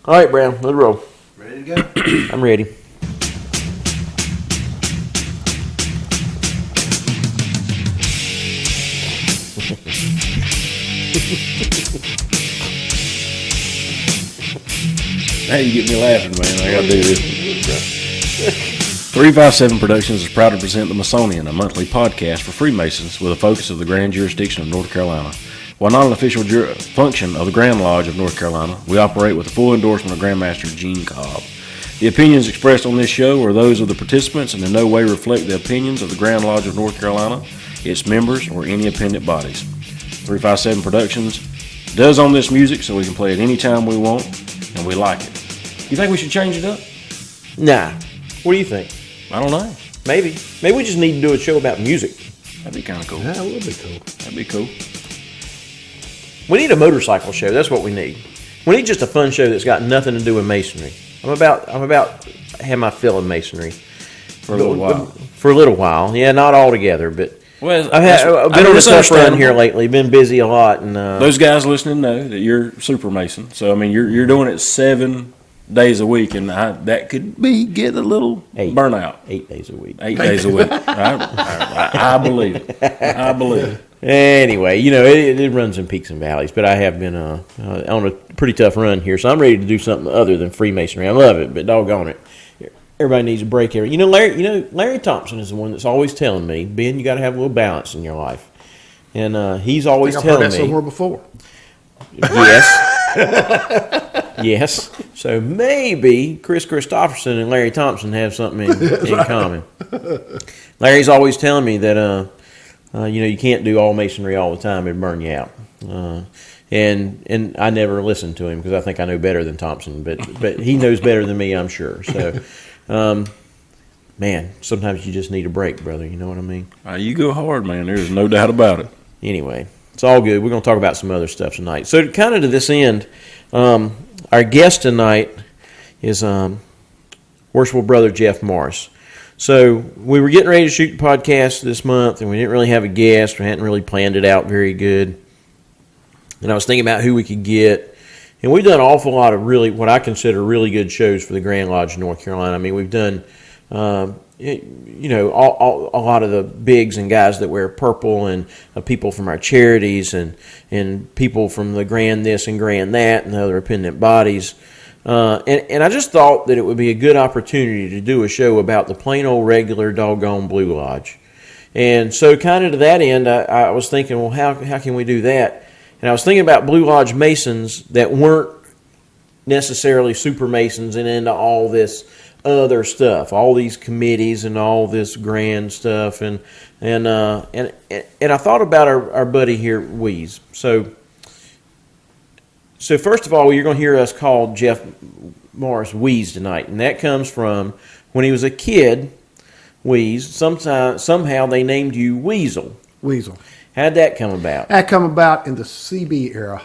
All right, Brown, let's roll. Ready to go? I'm ready. Now you get me laughing, man. I gotta do this. 357 Productions is proud to present the Masonian, a monthly podcast for Freemasons with a focus of the Grand Jurisdiction of North Carolina. While not an official function of the Grand Lodge of North Carolina, we operate with the full endorsement of Grandmaster Gene Cobb. The opinions expressed on this show are those of the participants and in no way reflect the opinions of the Grand Lodge of North Carolina, its members, or any appendant bodies. 357 Productions does own this music, so we can play it any time we want, and we like it. You think we should change it up? Nah. What do you think? I don't know. Maybe. Maybe we just need to do a show about music. That'd be kind of cool. That would be cool. That'd be cool. We need a motorcycle show. That's what we need. We need just a fun show that's got nothing to do with masonry. I'm about have my fill in masonry For a little while. For a little while, yeah, not all together, but Well, I've been on a tough run here lately. Been busy a lot, and those guys listening know that you're super mason. So I mean, you're doing it 7 days a week, and that could be getting a little burnout. 8 days a week. 8 days a week. I believe it. I believe it. Anyway, you know, it runs in peaks and valleys, but I have been on a pretty tough run here, so I'm ready to do something other than Freemasonry. I love it, but doggone it, everybody needs a break here. Larry Thompson is the one that's always telling me, Ben, you got to have a little balance in your life, and he's always telling me. I've heard that somewhere before. Yes. Yes. So maybe Chris Christopherson and Larry Thompson have something in common. Larry's always telling me that you can't do all masonry all the time; it'd burn you out. And I never listen to him because I think I know better than Thompson, but he knows better than me, I'm sure. So, man, sometimes you just need a break, brother. You know what I mean? You go hard, man. There's no doubt about it. Anyway, it's all good. We're going to talk about some other stuff tonight. So, kind of to this end, our guest tonight is Worshipful Brother Jeff Morris. So we were getting ready to shoot the podcast this month, and we didn't really have a guest. We hadn't really planned it out very good. And I was thinking about who we could get. And we've done an awful lot of really, what I consider really good shows for the Grand Lodge of North Carolina. I mean, we've done, a lot of the bigs and guys that wear purple, and people from our charities, and people from the Grand this and Grand that, and the other appendant bodies. And I just thought that it would be a good opportunity to do a show about the plain old regular doggone Blue Lodge. And so kind of to that end, I was thinking, well, how can we do that? And I was thinking about Blue Lodge Masons that weren't necessarily super Masons and into all this other stuff, all these committees and all this grand stuff. And I thought about our buddy here, Weeze. So first of all, you're going to hear us call Jeff Morris Weeze tonight, and that comes from when he was a kid. Weeze. Somehow they named you Weasel. Weasel. How'd that come about? That come about in the CB era.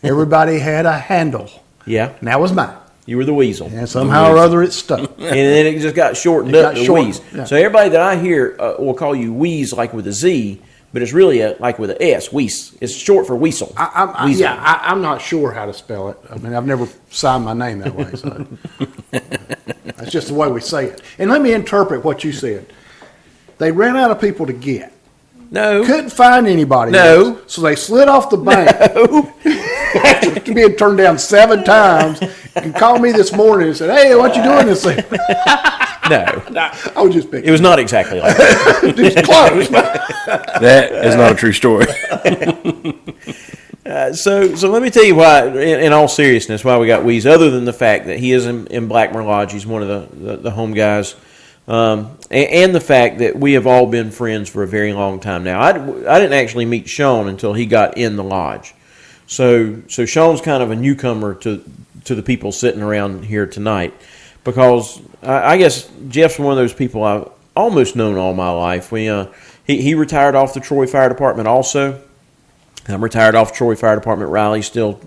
Everybody had a handle. Yeah. And that was mine. You were the Weasel. And somehow or other it stuck. And then it just got shortened up to Weeze. Yeah. So everybody that I hear will call you Weeze like with a Z, but it's really like with an S, Weese. It's short for Weasel. I'm not sure how to spell it. I mean, I've never signed my name that way. So that's just the way we say it. And let me interpret what you said. They ran out of people to get. No. Couldn't find anybody. No. Else, so they slid off the bank. No. After being turned down 7 times. You called me this morning and said, "Hey, what you doing this thing?" No. I was just picking. It was not exactly like that. Just close. That is not a true story. So let me tell you why, in all seriousness, why we got Weeze, other than the fact that he is in Blackmore Lodge. He's one of the home guys. And the fact that we have all been friends for a very long time now. I didn't actually meet Sean until he got in the lodge. So Sean's kind of a newcomer to the people sitting around here tonight, because I guess Jeff's one of those people I've almost known all my life. He retired off the Troy Fire Department also. I'm retired off Troy Fire Department. Riley's still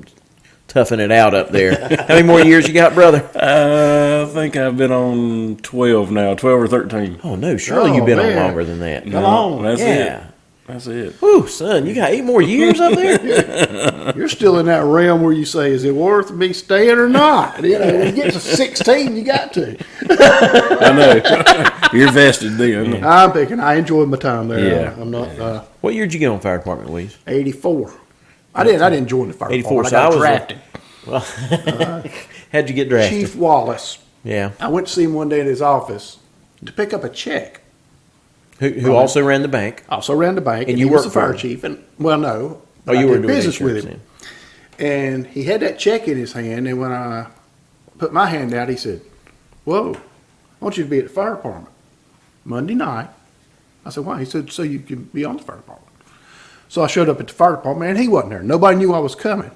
toughing it out up there. How many more years you got, brother? I think I've been on 12 now, 12 or 13. Oh, no, surely you've been on longer than that. Come on. That's it. That's it. Whew, son, you got 8 more years up there? You're still in that realm where you say, is it worth me staying or not? You know, when you get to 16, you got to. I know. You're vested then. I'm picking. I enjoyed my time there. Yeah. I'm not What year did you get on fire department, Louise? 84. I didn't join the fire 84, department. so I got I was drafted. How'd you get drafted? Chief Wallace. Yeah. I went to see him one day at his office to pick up a check. Who also ran the bank. Also ran the bank. And he you was worked the fire for him? chief. And well, no. Oh, you I were did doing business with insurance him. And he had that check in his hand. And when I put my hand out, he said, "Whoa, I want you to be at the fire department Monday night." I said, "Why?" He said, "So you can be on the fire department." So I showed up at the fire department, and he wasn't there. Nobody knew I was coming.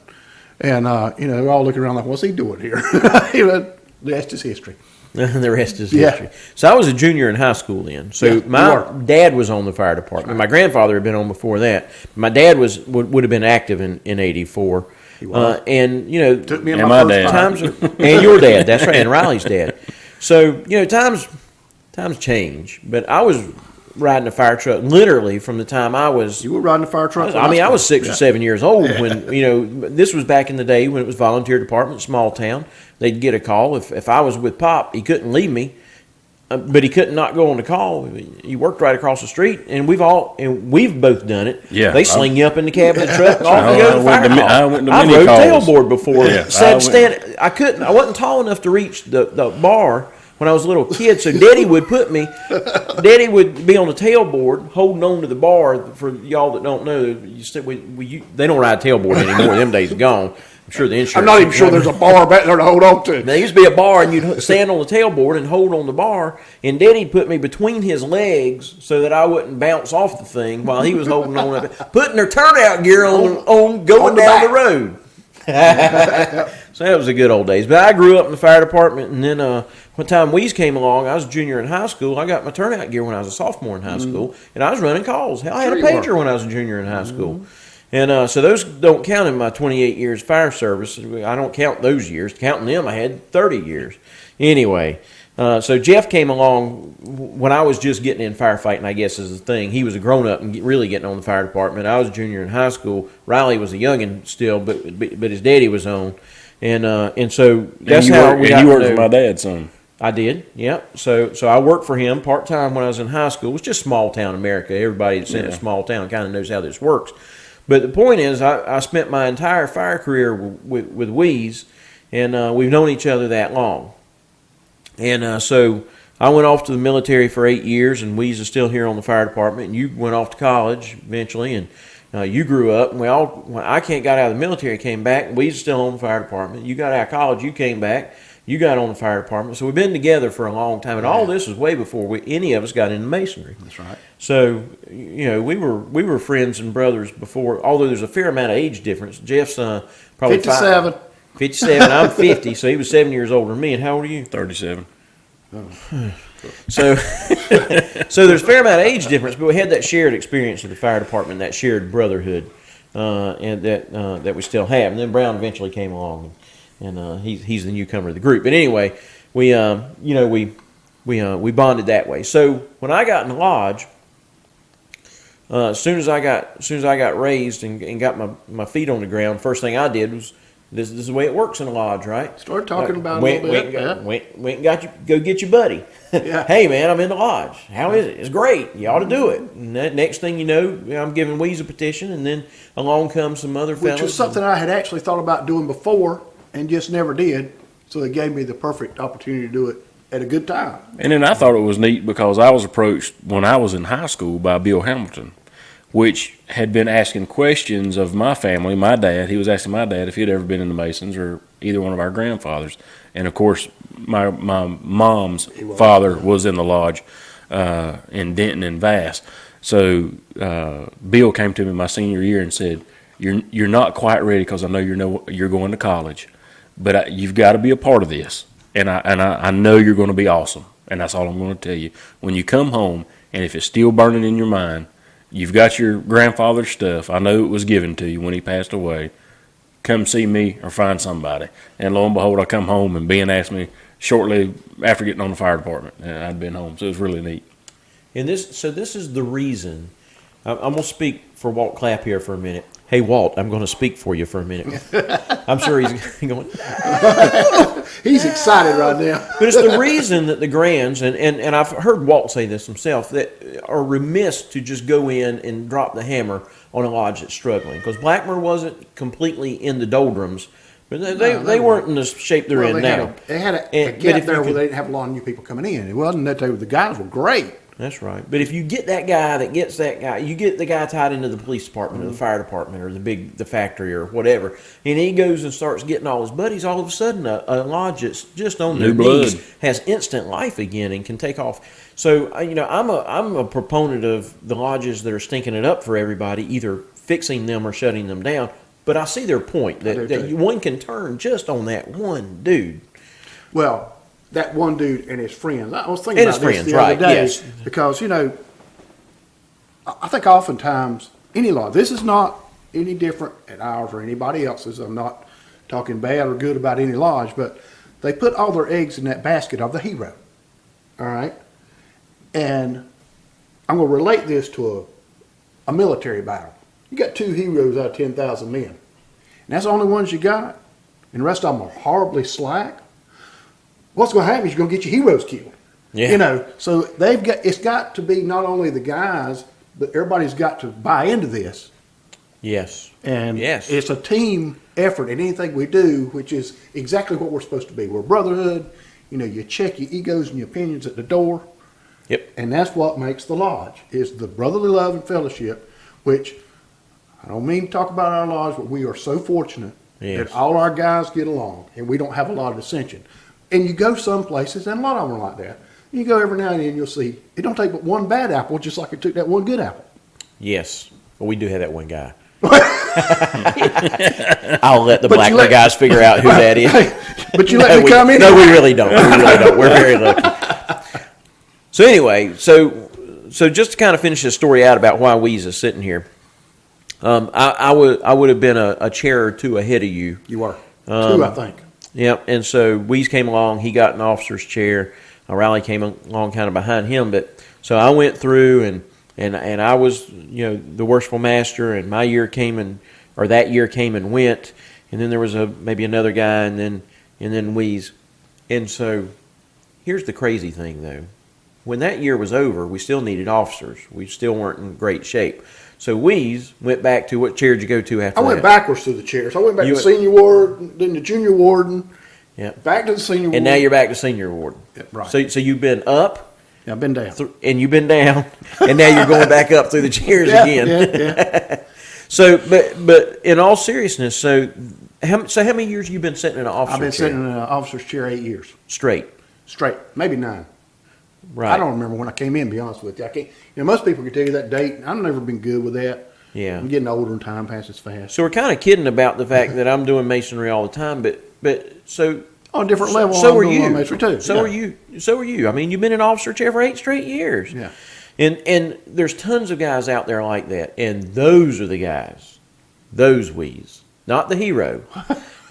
And, they're all looking around like, what's he doing here? The rest is history. The rest is Yeah. history. So I was a junior in high school then. So Yeah, you my were. dad was on the fire department. My grandfather had been on before that. My dad would have been active in 84. He was. And, Took me in And my my first dad. fire. times are, and your dad, that's right, and Riley's dad. So, times change. But I was riding a fire truck literally from the time I was You were riding the fire truck? I was 6 or Yeah. 7 years old when, this was back in the day when it was volunteer department, small town. They'd get a call. If I was with Pop, he couldn't leave me, but he couldn't not go on the call. He worked right across the street, and we've both done it. Yeah. They sling you up in the cab of the truck and off I you go to the went fire to- call. I went to I many rode calls. tailboard before. Yeah, I wasn't tall enough to reach the bar when I was a little kid, so Daddy would Daddy would be on the tailboard holding on to the bar. For y'all that don't know, they don't ride tailboard anymore. Them days are gone. I'm sure the insurance. I'm not even sure there's a bar back there to hold on to. There used to be a bar, and you'd stand on the tailboard and hold on the bar, and Daddy'd put me between his legs so that I wouldn't bounce off the thing while he was holding on, putting their turnout gear on going on the down back. the road. So that was the good old days. But I grew up in the fire department, and then when Tom Wees came along, I was a junior in high school. I got my turnout gear when I was a sophomore in high school, and I was running calls. Hell, I had a Sure you pager when I was a junior in high school. And so those don't count in my 28 years fire service. I don't count those years. Counting them, I had 30 years. Anyway, so Jeff came along when I was just getting in firefighting, I guess is the thing. He was a grown-up and really getting on the fire department. I was a junior in high school. Riley was a youngin' still, but his daddy was on. And so that's how we got you to worked know. for my dad's son. I did, yep. So I worked for him part-time when I was in high school. It was just small-town America. Everybody that's in a small town kind of knows how this works. But the point is, I spent my entire fire career with Weeze, and we've known each other that long. And so I went off to the military for 8 years, and Weeze is still here on the fire department. And you went off to college eventually, and you grew up. And when I got out of the military, came back. Weeze is still on the fire department. You got out of college, you came back. You got on the fire department. So we've been together for a long time. And all this was way before any of us got into masonry. That's right. So, we were friends and brothers before, although there's a fair amount of age difference. Jeff's probably 57. 57. I'm 50, so he was 7 years older than me. And how old are you? 37. So, so there's a fair amount of age difference, but we had that shared experience of the fire department, that shared brotherhood, and that we still have. And then Brown eventually came along, and he's the newcomer of the group. But anyway, we bonded that way. So when I got in the lodge, as soon as I got raised and got my feet on the ground, first thing I did was this is the way it works in a lodge, right? Start talking about it a little bit. Went and go get your buddy. Yeah. Hey man, I'm in the lodge. How is it? It's great. You ought to do it. And next thing you know, I'm giving Weeze a petition, and then along comes some other fellas. Which was something I had actually thought about doing before and just never did. So it gave me the perfect opportunity to do it at a good time. And then I thought it was neat because I was approached when I was in high school by Bill Hamilton, which had been asking questions of my family. My dad, he was asking my dad if he'd ever been in the Masons or either one of our grandfathers. And of course, my mom's father was in the lodge in Denton and Vass. So Bill came to me my senior year and said, "You're not quite ready because I know you're going to college, but you've got to be a part of this, and I know you're going to be awesome. And that's all I'm going to tell you. When you come home, and if it's still burning in your mind, you've got your grandfather's stuff. I know it was given to you when he passed away. Come see me or find somebody." And lo and behold, I come home, and Ben asked me shortly after getting on the fire department, and I'd been home. So it was really neat. And this is the reason I'm going to speak for Walt Clapp here for a minute. Hey, Walt, I'm going to speak for you for a minute. I'm sure he's going. He's excited right now. But it's the reason that the Grands, and I've heard Walt say this himself, that are remiss to just go in and drop the hammer on a lodge that's struggling. Because Blackmer wasn't completely in the doldrums, but they weren't in the shape they're in now. They had a gap there where they didn't have a lot of new people coming in. It wasn't that the guys were great. That's right. But if you get that guy that gets that guy, you get the guy tied into the police department or the fire department or the factory or whatever, and he goes and starts getting all his buddies, all of a sudden a lodge that's just on their knees has instant life again and can take off. So, I'm a proponent of the lodges that are stinking it up for everybody, either fixing them or shutting them down. But I see their point that one can turn just on that one dude. Well, that one dude and his friends. I was thinking about this the other day because, I think oftentimes any lodge, this is not any different at ours or anybody else's. I'm not talking bad or good about any lodge, but they put all their eggs in that basket of the hero. All right? And I'm going to relate this to a military battle. You got 2 heroes out of 10,000 men. And that's the only ones you got. And the rest of them are horribly slack. What's going to happen is you're going to get your heroes killed. Yeah. So it's got to be not only the guys, but everybody's got to buy into this. Yes. And it's a team effort in anything we do, which is exactly what we're supposed to be. We're brotherhood. You check your egos and your opinions at the door. Yep. And that's what makes the lodge, is the brotherly love and fellowship, which I don't mean to talk about our lodge, but we are so fortunate that all our guys get along and we don't have a lot of dissension. And you go some places, and a lot of them are like that. You go every now and then, you'll see, it don't take but one bad apple, just like it took that one good apple. Yes. Well, we do have that one guy. I'll let the Blackmer guys figure out who that is. But you let me come in? No, we really don't. We're very lucky. So anyway, so just to kind of finish this story out about why Weeze is sitting here, I would have been a chair or two ahead of you. You were. 2, I think. Yep, and so Weeze came along. He got an officer's chair. Riley came along kind of behind him. But so I went through, and I was the worshipful master, and my year that year came and went, and then there was maybe another guy, and then Weeze, and so here's the crazy thing though. When that year was over, we still needed officers. We still weren't in great shape. So Weeze went back to, what chair did you go to after that? I went backwards through the chairs. I went back to senior warden, then the junior warden, back to the senior warden. And now you're back to senior warden. Yeah, right. So you've been up. Yeah, I've been down. And you've been down. And now you're going back up through the chairs again. Yeah. So, but in all seriousness, so how many years have you been sitting in an officer's chair? I've been sitting in an officer's chair 8 years. Straight, maybe 9. Right. I don't remember when I came in, to be honest with you. I can't. Most people can tell you that date. I've never been good with that. Yeah. I'm getting older and time passes fast. So we're kind of kidding about the fact that I'm doing masonry all the time, but so on a different level. So are you? Masonry too. So are you? So are you? I mean, you've been in an officer chair for 8 straight years. Yeah. And there's tons of guys out there like that, and those are the guys, those Weeze, not the hero.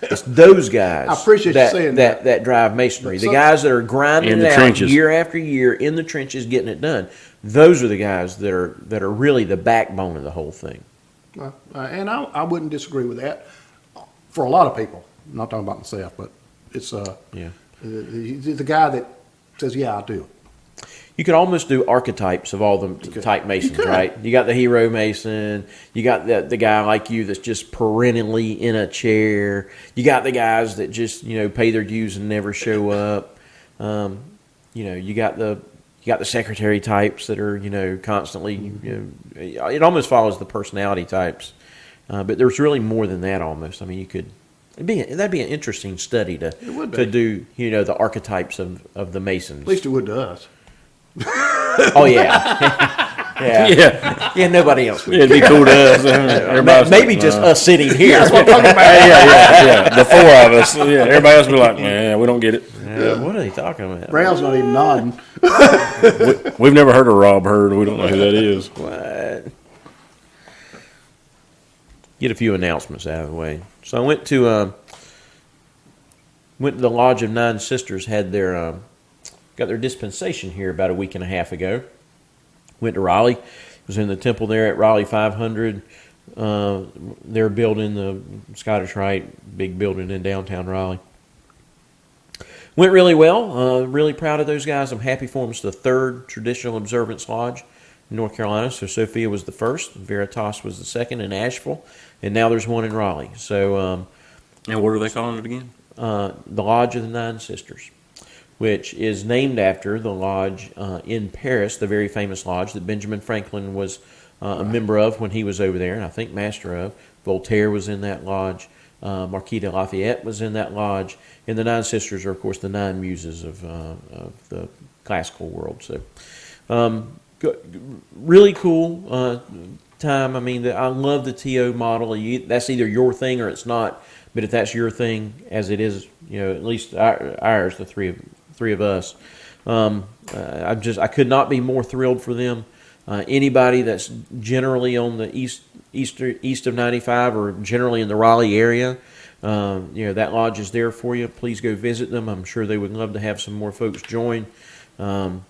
It's those guys. I appreciate you saying that. That drive masonry. The guys that are grinding it out trenches. Year after year in the trenches, getting it done. Those are the guys that are really the backbone of the whole thing. And I wouldn't disagree with that for a lot of people. I'm not talking about myself, but it's the guy that says, "Yeah, I'll do it." You could almost do archetypes of all the type masons, right? You got the hero mason. You got the guy like you that's just perennially in a chair. You got the guys that just pay their dues and never show up. You got the secretary types that are constantly. It almost follows the personality types, but there's really more than that. Almost, I mean, that'd be an interesting study to do. The archetypes of the masons. At least it would to us. Oh yeah. Nobody else would. It'd be cool to us. Maybe just us sitting here. That's what I'm talking about. Yeah. The 4 of us. Yeah, everybody else would be like, man, we don't get it. What are they talking about? Brown's not even nodding. We've never heard of Rob Hurd. We don't know who that is. What? Get a few announcements out of the way. So I went to the Lodge of Nine Sisters. Had got their dispensation here about a week and a half ago. Went to Raleigh, was in the temple there at Raleigh 500. They're building the Scottish Rite, big building in downtown Raleigh. Went really well. Really proud of those guys. I'm happy for them. It's the third Traditional Observance Lodge in North Carolina. So Sophia was the first, Veritas was the second in Asheville, and now there's one in Raleigh. So, And what are they calling it again? the Lodge of the Nine Sisters, which is named after the lodge in Paris, the very famous lodge that Benjamin Franklin was a member of when he was over there, and I think master of. Voltaire was in that lodge. Marquis de Lafayette was in that lodge. And the Nine Sisters are, of course, the nine muses of the classical world. So, really cool time. I mean, I love the TO model. That's either your thing or it's not. But if that's your thing, as it is, at least ours, the three of us, I could not be more thrilled for them. Anybody that's generally on the east of 95 or generally in the Raleigh area, that lodge is there for you. Please go visit them. I'm sure they would love to have some more folks join.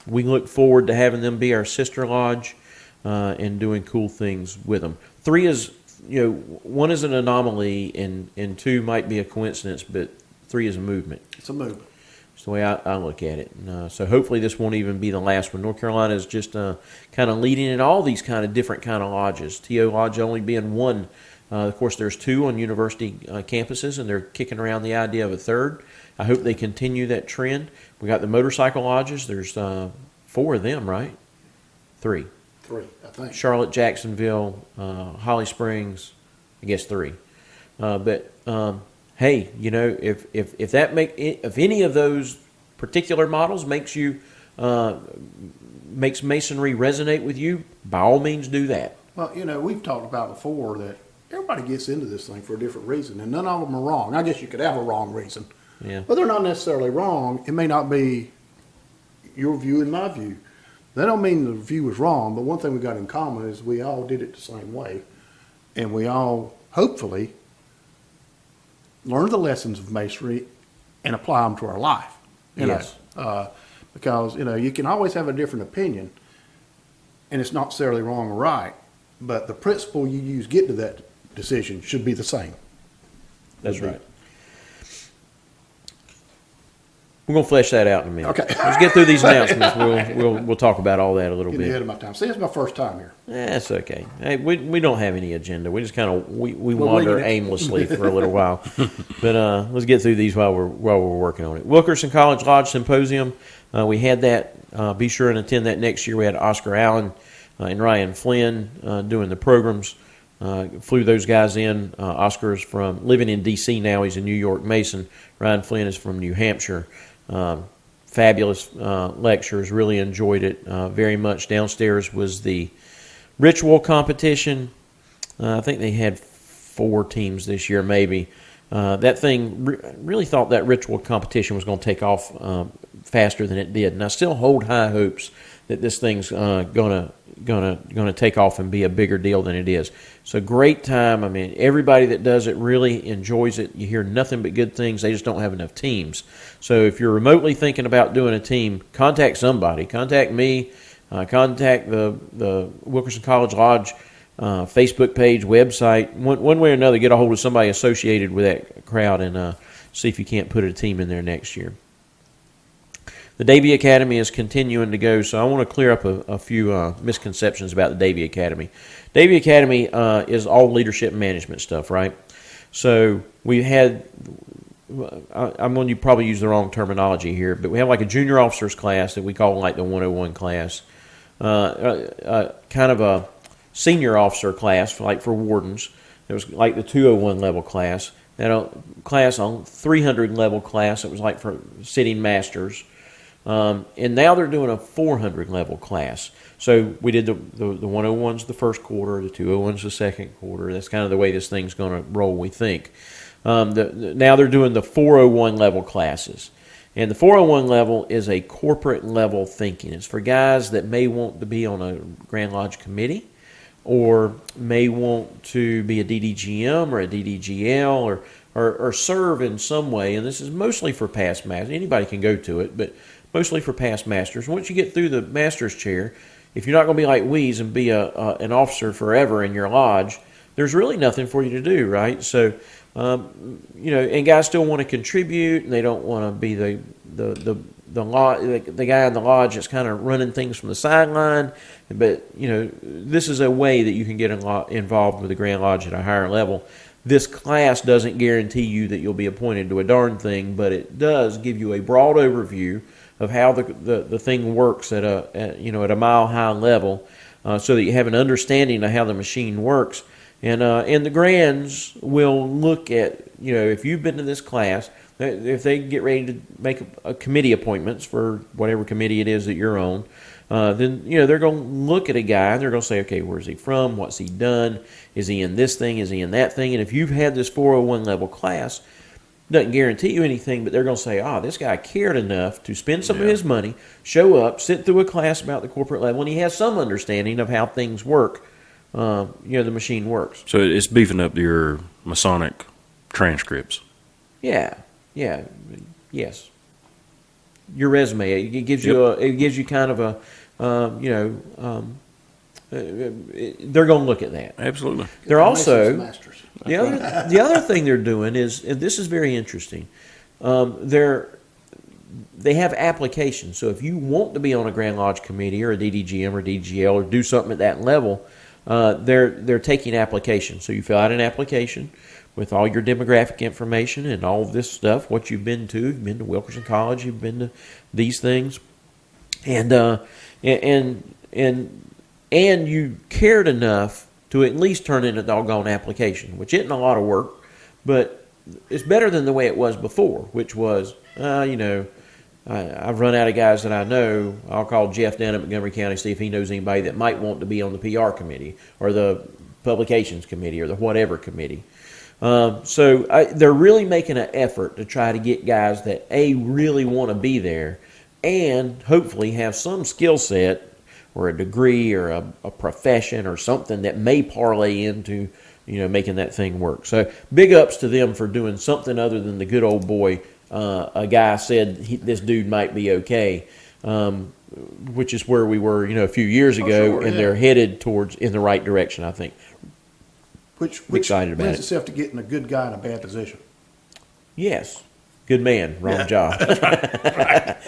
We look forward to having them be our sister lodge and doing cool things with them. 3 is, one is an anomaly and 2 might be a coincidence, but 3 is a movement. It's a movement. It's the way I look at it. And, so hopefully this won't even be the last one. North Carolina is just kind of leading in all these kind of different kind of lodges. TO Lodge only being one. Of course, there's 2 on university campuses, and they're kicking around the idea of a third. I hope they continue that trend. We got the motorcycle lodges. There's 4 of them, right? 3. 3, I think. Charlotte, Jacksonville, Holly Springs, I guess 3. But hey, if any of those particular models makes Masonry resonate with you, by all means do that. Well, we've talked about before that everybody gets into this thing for a different reason, and none of them are wrong. I guess you could have a wrong reason. Yeah. But they're not necessarily wrong. It may not be your view and my view. That don't mean the view was wrong, but one thing we got in common is we all did it the same way. And we all, hopefully, learn the lessons of Masonry and apply them to our life. Yes. Because, you can always have a different opinion, and it's not necessarily wrong or right, but the principle you use getting to that decision should be the same. That's right. We're going to flesh that out in a minute. Okay. Let's get through these announcements. We'll talk about all that a little Getting bit. ahead of my time. See, it's my first time here. That's okay. Hey, we don't have any agenda. We just kind of we We're wander winging it. aimlessly for a little while. But let's get through these while we're working on it. Wilkerson College Lodge Symposium. We had that. Be sure and attend that next year. We had Oscar Allen and Ryan Flynn doing the programs. Flew those guys in. Oscar is living in D.C. now. He's a New York Mason. Ryan Flynn is from New Hampshire. Fabulous lectures. Really enjoyed it very much. Downstairs was the ritual competition. I think they had 4 teams this year, maybe. That thing really thought that ritual competition was going to take off faster than it did, and I still hold high hopes that this thing's gonna take off and be a bigger deal than it is. So great time. I mean, everybody that does it really enjoys it. You hear nothing but good things. They just don't have enough teams. So if you're remotely thinking about doing a team, contact somebody. Contact me. Contact the Wilkerson College Lodge Facebook page, website. One way or another, get a hold of somebody associated with that crowd and see if you can't put a team in there next year. The Davie Academy is continuing to go, so I want to clear up a few misconceptions about the Davie Academy. Davie Academy is all leadership and management stuff, right? So we had, I'm going to probably use the wrong terminology here, but we have like a junior officers class that we call like the 101 class, kind of a senior officer class, like for wardens. It was like the 201 level class. Then a class on 300 level class that was like for sitting masters. And now they're doing a 400 level class. So we did the 101s the first quarter, the 201s the second quarter. That's kind of the way this thing's going to roll, we think. Now they're doing the 401 level classes. And the 401 level is a corporate level thinking. It's for guys that may want to be on a Grand Lodge committee or may want to be a DDGM or a DDGL or serve in some way. And this is mostly for past masters. Anybody can go to it, but mostly for past masters. Once you get through the master's chair, if you're not going to be like Weeze and be an officer forever in your lodge, there's really nothing for you to do, right? So, and guys still want to contribute, and they don't want to be the guy in the lodge that's kind of running things from the sideline. But this is a way that you can get involved with the Grand Lodge at a higher level. This class doesn't guarantee you that you'll be appointed to a darn thing, but it does give you a broad overview of how the thing works at a mile high level, so that you have an understanding of how the machine works. And the Grands will look at, if you've been to this class, if they get ready to make a committee appointments for whatever committee it is that you're on, then they're going to look at a guy and they're going to say, okay, where's he from? What's he done? Is he in this thing? Is he in that thing? And if you've had this 401 level class, doesn't guarantee you anything, but they're going to say, this guy cared enough to spend some of his money, show up, sit through a class about the corporate level, and he has some understanding of how things work. The machine works. So it's beefing up your Masonic transcripts. Yeah, yes. Your resume, it gives you kind of a, they're going to look at that. Absolutely. They're also Masters. the other thing they're doing is, and this is very interesting. They have applications. So if you want to be on a Grand Lodge committee or a DDGM or DGL or do something at that level, they're taking applications. So you fill out an application with all your demographic information and all of this stuff, what you've been to. You've been to Wilkerson College. You've been to these things, and you cared enough to at least turn in a doggone application, which isn't a lot of work, but it's better than the way it was before, which was, I've run out of guys that I know. I'll call Jeff down at Montgomery County, see if he knows anybody that might want to be on the PR committee or the publications committee or the whatever committee. So they're really making an effort to try to get guys that, really want to be there and hopefully have some skill set or a degree or a profession or something that may parlay into, making that thing work. So big ups to them for doing something other than the good old boy. A guy said this dude might be okay, which is where we were, a few years ago, and they're headed in the right direction, I think. Which excited about lends it. itself to getting a good guy in a bad position. Yes, good man, wrong job. Right.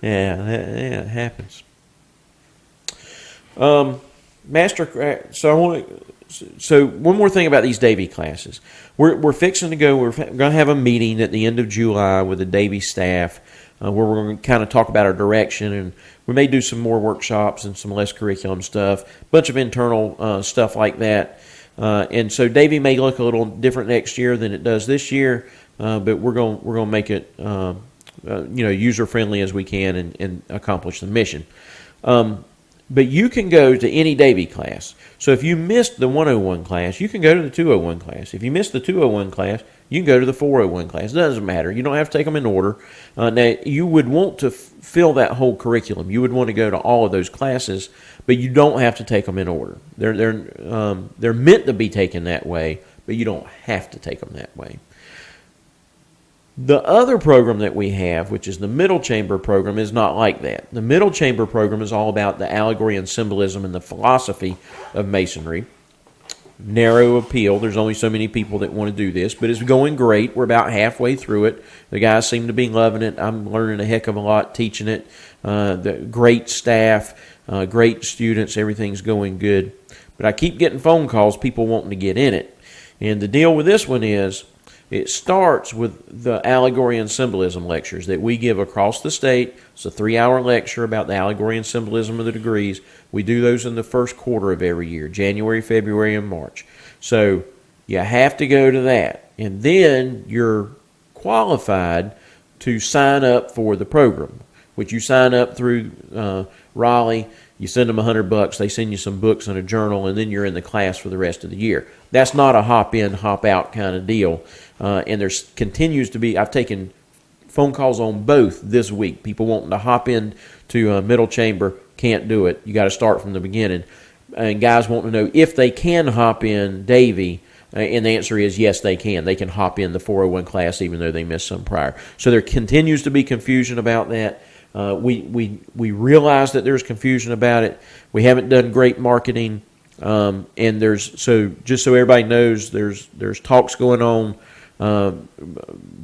Yeah, it happens. So one more thing about these Davy classes. We're fixing to go. We're going to have a meeting at the end of July with the Davy staff, where we're going to kind of talk about our direction, and we may do some more workshops and some less curriculum stuff, a bunch of internal stuff like that. And so Davy may look a little different next year than it does this year, but we're going to make it user friendly as we can and accomplish the mission. But you can go to any Davy class. So if you missed the 101 class, you can go to the 201 class. If you missed the 201 class, you can go to the 401 class. It doesn't matter. You don't have to take them in order. Now, you would want to fill that whole curriculum. You would want to go to all of those classes, but you don't have to take them in order. They're meant to be taken that way, but you don't have to take them that way. The other program that we have, which is the Middle Chamber program, is not like that. The Middle Chamber program is all about the allegory and symbolism and the philosophy of Masonry. Narrow appeal. There's only so many people that want to do this, but it's going great. We're about halfway through it. The guys seem to be loving it. I'm learning a heck of a lot teaching it. The great staff, great students. Everything's going good. But I keep getting phone calls, people wanting to get in it. And the deal with this one is, it starts with the allegory and symbolism lectures that we give across the state. It's a 3-hour lecture about the allegory and symbolism of the degrees. We do those in the first quarter of every year, January, February, and March. So you have to go to that. And then you're qualified to sign up for the program, which you sign up through Raleigh. You send them $100. They send you some books and a journal, and then you're in the class for the rest of the year. That's not a hop-in, hop-out kind of deal. And there continues to be, I've taken phone calls on both this week. People wanting to hop in to Middle Chamber, can't do it. You got to start from the beginning. And guys want to know if they can hop in Davy, and the answer is yes, they can. They can hop in the 401 class even though they missed some prior. So there continues to be confusion about that. We realize that there's confusion about it. We haven't done great marketing, and just so everybody knows, there's talks going on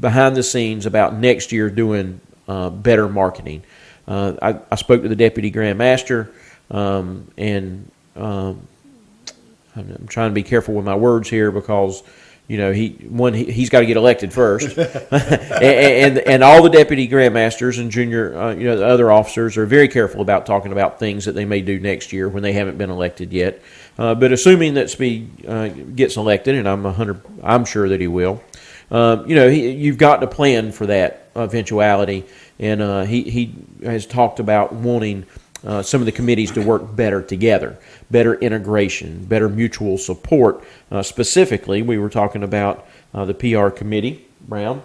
behind the scenes about next year doing better marketing. I spoke to the deputy grand master, and I'm trying to be careful with my words here because he's got to get elected first, and all the deputy grandmasters and junior the other officers are very careful about talking about things that they may do next year when they haven't been elected yet. But assuming that Speed gets elected, and I'm sure that he will, you've got to plan for that eventuality, and he has talked about wanting some of the committees to work better together, better integration, better mutual support. Specifically, we were talking about the PR committee, Brown,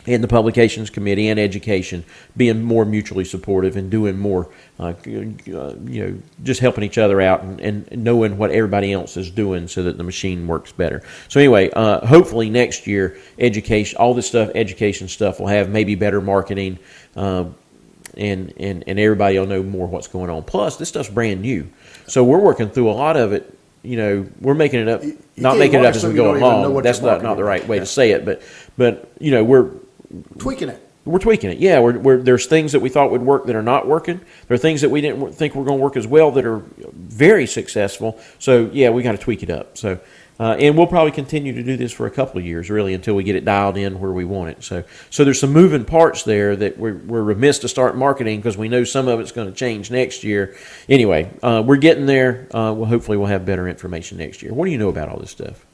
and the publications committee and education being more mutually supportive and doing more, just helping each other out and knowing what everybody else is doing so that the machine works better. So anyway, hopefully next year, education stuff will have maybe better marketing, and everybody will know more what's going on. Plus, this stuff's brand new, so we're working through a lot of it. We're making it up, not making it up as we go along. That's not the right way to say it, but we're tweaking it. We're tweaking it. Yeah, there's things that we thought would work that are not working. There are things that we didn't think were going to work as well that are very successful. So yeah, we got to tweak it up. So. And we'll probably continue to do this for a couple of years, really, until we get it dialed in where we want it. So there's some moving parts there that we're remiss to start marketing because we know some of it's going to change next year. Anyway, we're getting there. Hopefully we'll have better information next year. What do you know about all this stuff?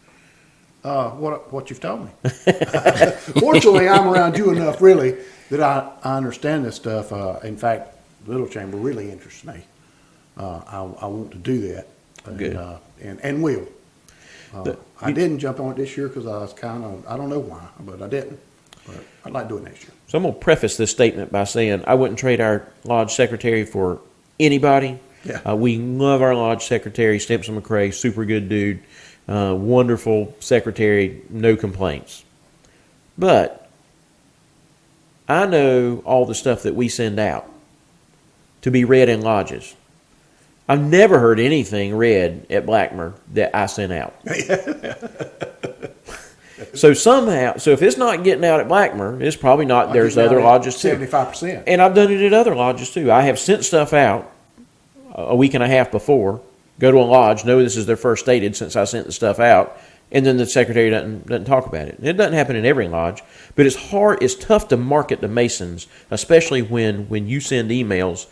What you've told me. Fortunately, I'm around you enough, really, that I understand this stuff. In fact, Little Chamber really interests me. I want to do that. Good. And will. I didn't jump on it this year because I was I don't know why, but I didn't. But I'd like to do it next year. So I'm going to preface this statement by saying I wouldn't trade our lodge secretary for anybody. Yeah. We love our lodge secretary, Stimson McCrae, super good dude, wonderful secretary, no complaints. But I know all the stuff that we send out to be read in lodges. I've never heard anything read at Blackmer that I sent out. So if it's not getting out at Blackmer, it's probably not. There's other lodges too. 75%. And I've done it at other lodges too. I have sent stuff out a week and a half before. Go to a lodge, know this is their first stated since I sent the stuff out, and then the secretary doesn't talk about it. It doesn't happen in every lodge, but it's tough to market to Masons, especially when you send emails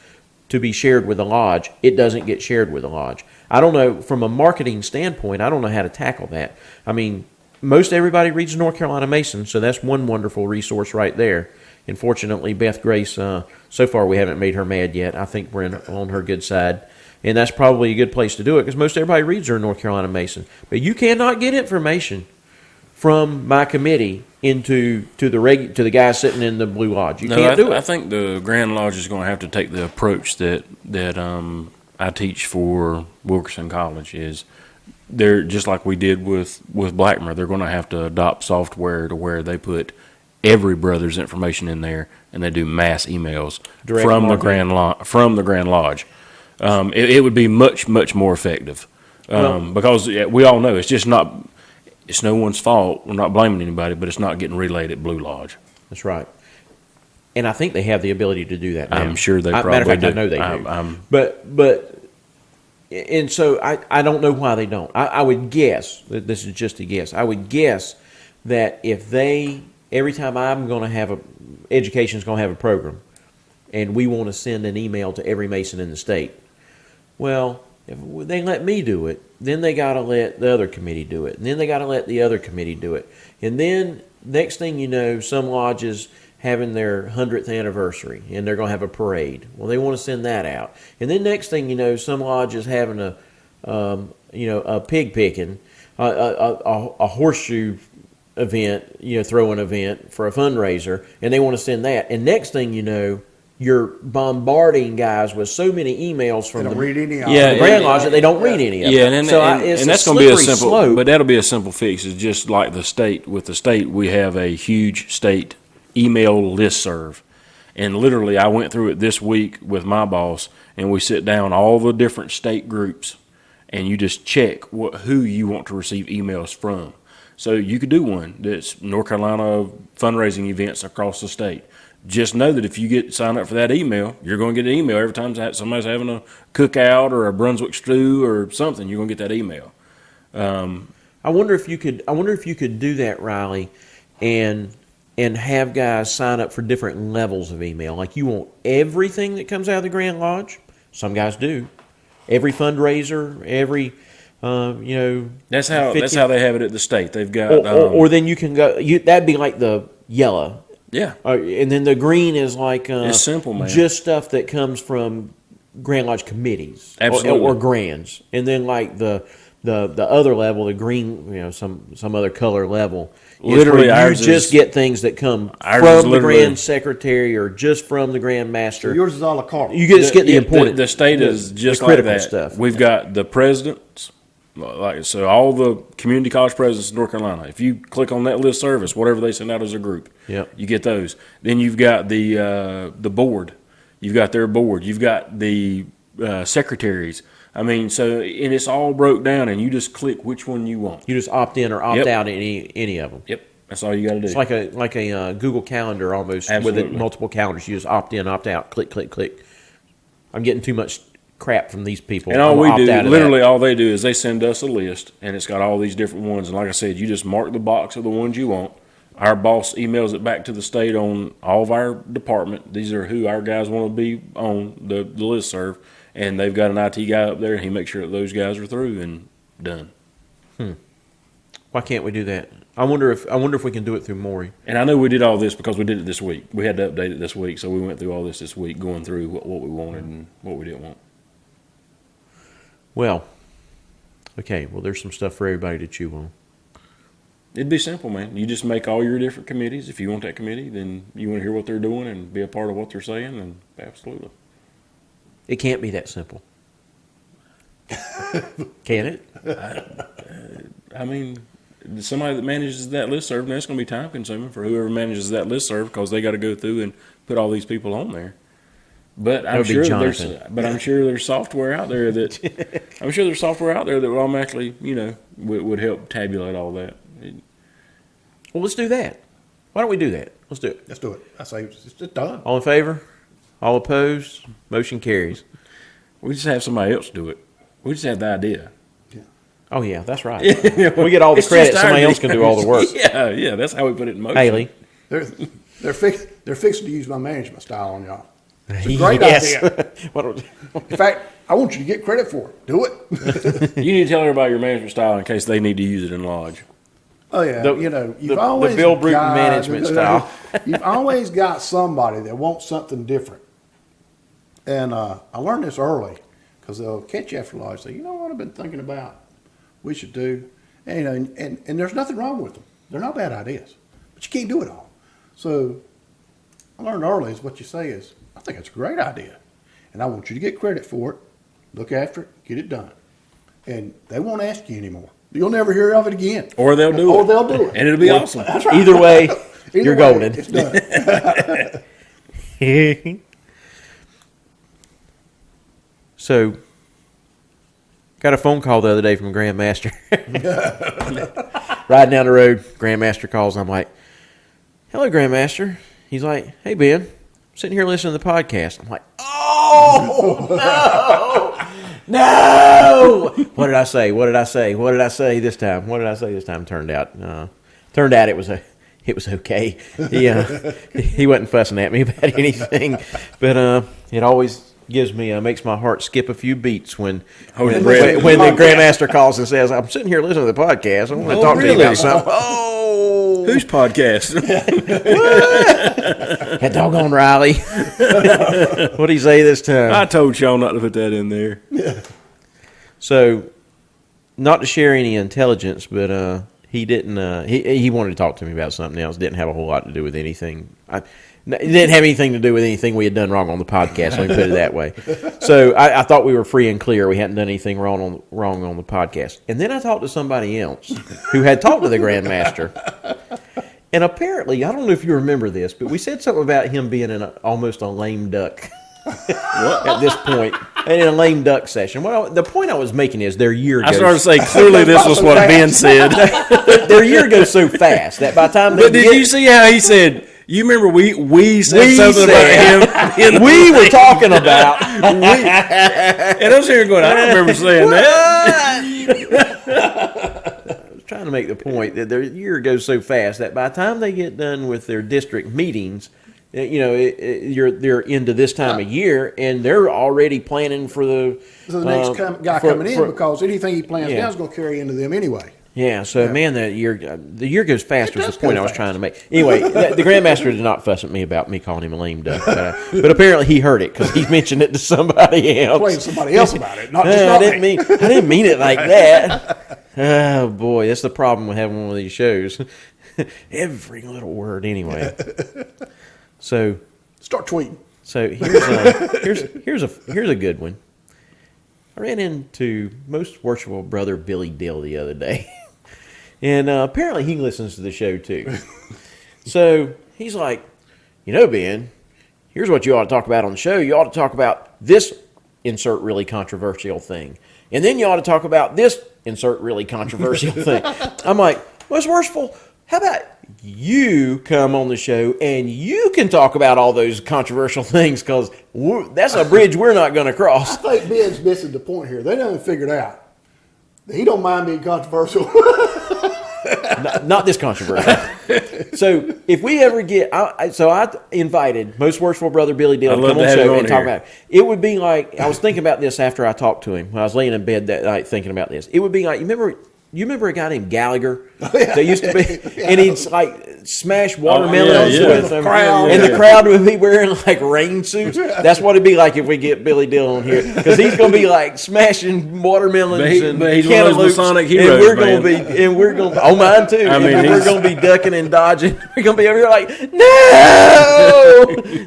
to be shared with a lodge, it doesn't get shared with a lodge. I don't know, from a marketing standpoint, I don't know how to tackle that. I mean, most everybody reads North Carolina Mason, so that's one wonderful resource right there. And fortunately, Beth Grace, so far we haven't made her mad yet. I think we're on her good side. And that's probably a good place to do it because most everybody reads her North Carolina Mason. But you cannot get information from my committee to the guy sitting in the Blue Lodge. You can't do it. I think the Grand Lodge is going to have to take the approach that I teach for Wilkerson College. Is they're just like we did with Blackmer. They're going to have to adopt software to where they put every brother's information in there, and they do mass emails from the Grand Lodge. It would be much more effective because we all know it's just not. It's no one's fault. We're not blaming anybody, but it's not getting relayed at Blue Lodge. That's right. And I think they have the ability to do that now. I'm sure they probably matter of fact, do. I know they do. And so I don't know why they don't. I would guess, this is just a guess, I would guess that if every time I'm going to have education's going to have a program, and we want to send an email to every Mason in the state, well, if they let me do it, then they got to let the other committee do it. And then they got to let the other committee do it. And then next thing you know, some lodges having their 100th anniversary and they're going to have a parade. Well, they want to send that out. And then next thing you know, some lodges having a pig picking, a horseshoe event, throwing event for a fundraiser, and they want to send that. And next thing you know, you're bombarding guys with so many emails from the Grand Lodge that they don't read any of it. And that's going to be a simple slope. But that'll be a simple fix. It's just like the state. With the state, we have a huge state email listserv, And literally, I went through it this week with my boss, and we sit down all the different state groups, and you just check who you want to receive emails from. So you could do one that's North Carolina fundraising events across the state. Just know that if you sign up for that email, you're going to get an email every time somebody's having a cookout or a Brunswick stew or something. You're going to get that email. I wonder if you could do that, Riley, and have guys sign up for different levels of email. Like, you want everything that comes out of the Grand Lodge. Some guys do. Every fundraiser, every That's how they have it at the state. They've got or then you can go. That'd be like the yellow. Yeah. And then the green is like it's simple, man. Just stuff that comes from Grand Lodge committees, Absolutely. or grands. And then like the other level, the green, some other color level. Literally, you just get things that come from the Grand Secretary or just from the Grand Master. So yours is a la carte. You just get the important. The state is just the like critical that. Stuff. We've got the presidents. So all the community college presidents in North Carolina, if you click on that list service, whatever they send out as a group, you get those. Then you've got the board. You've got their board. You've got the secretaries. I mean, and it's all broke down, and you just click which one you want. You just opt in or opt out any of them. Yep, that's all you got to do. It's like a Google Calendar almost. Absolutely. With multiple calendars. You just opt in, opt out, click, click, click. I'm getting too much crap from these people. And all we do, literally all they do is they send us a list, and it's got all these different ones. And like I said, you just mark the box of the ones you want. Our boss emails it back to the state on all of our department. These are who our guys want to be on the listserv. And they've got an IT guy up there, and he makes sure that those guys are through and done. Why can't we do that? I wonder if we can do it through Maury. And I know we did all this because we did it this week. We had to update it this week, so we went through all this week, going through what we wanted and what we didn't want. Well, okay. Well, there's some stuff for everybody to chew on. It'd be simple, man. You just make all your different committees. If you want that committee, then you want to hear what they're doing and be a part of what they're saying, and absolutely. It can't be that simple. Can it? I mean, somebody that manages that listserv, that's going to be time consuming for whoever manages that listserv because they got to go through and put all these people on there. But I'm sure there's software out there that would automatically, would help tabulate all that. Well, let's do that. Why don't we do that? Let's do it. Let's do it. I say it's just done. All in favor? All opposed? Motion carries. We just have somebody else do it. We just have the idea. Oh, yeah, that's right. We get all the credit. Somebody else can do all the work. Yeah, that's how we put it in motion. Haley. They're fixing to use my management style on y'all. It's a great idea. In fact, I want you to get credit for it. Do it. You need to tell everybody your management style in case they need to use it in Lodge. Oh, yeah. You've always the Bill Bruton management style. You've always got somebody that wants something different. And I learned this early because they'll catch you after Lodge and say, what I've been thinking about we should do. And, and there's nothing wrong with them. They're not bad ideas. But you can't do it all. So I learned early is what you say is, I think it's a great idea. And I want you to get credit for it, look after it, get it done. And they won't ask you anymore. You'll never hear of it again. Or they'll do it. And it'll be awesome. That's right. Either way, you're golden. It's done. So, got a phone call the other day from Grandmaster. Riding down the road, Grandmaster calls, and I'm like, hello, Grandmaster. He's like, hey, Ben, I'm sitting here listening to the podcast. I'm like, oh, no. What did I say? This time? Turned out it was okay. He wasn't fussing at me about anything, but it always makes my heart skip a few beats when the Grandmaster calls and says, I'm sitting here listening to the podcast. I want to talk to you about something. Oh, whose podcast? that doggone Riley. What did he say this time? I told y'all not to put that in there. So, not to share any intelligence, but he didn't. He wanted to talk to me about something else. Didn't have a whole lot to do with anything. It didn't have anything to do with anything we had done wrong on the podcast. Let me put it that way. So I thought we were free and clear. We hadn't done anything wrong on the podcast. And then I talked to somebody else who had talked to the Grandmaster, And apparently, I don't know if you remember this, but we said something about him being almost a lame duck at this point, and in a lame duck session. Well, the point I was making is their year goes... I started to say, clearly this was what Ben said. Their year goes so fast that by the time they But did you see how he said, you remember we said We something said- about him? we were talking about... And I was here going, I don't remember saying that. I was trying to make the point that their year goes so fast that by the time they get done with their district meetings, they're into this time of year, and they're already planning for the next guy coming in, because anything he plans Yeah. now is going to carry into them anyway. Yeah, so man, the year goes fast. Was the does point go I was fast. trying to make. Anyway, the Grandmaster did not fuss at me about me calling him a lame duck, but apparently he heard it because he mentioned it to somebody else. Blame somebody else about it, not I just didn't mean it like that. Oh boy, that's the problem with having one of these shows. Every little word, anyway. So Start tweeting. So here's a good one. I ran into Most Worshipful Brother Billy Dill the other day, and apparently he listens to the show too. So he's like, Ben, here's what you ought to talk about on the show. You ought to talk about this insert really controversial thing, and then you ought to talk about this insert really controversial thing. I'm like, Most Worshipful, how about you come on the show and you can talk about all those controversial things, because that's a bridge we're not going to cross. I think Ben's missing the point here. They done figured out that he don't mind being controversial. Not this controversial. So if we ever get, I invited Most Worshipful Brother Billy Dill to come on the show and talk about it. It would be like, I was thinking about this after I talked to him when I was laying in bed that night thinking about this. It would be like, you remember a guy named Gallagher that used to be, and he'd like smash watermelons with them, and the crowd would be wearing like rain suits. That's what it'd be like if we get Billy Dill on here, because he's going to be like smashing watermelons and he's one of those cantaloupes, Masonic heroes, and we're going to be, oh, mine too. I mean, we're going to be ducking and dodging. We're going to be over here like, no,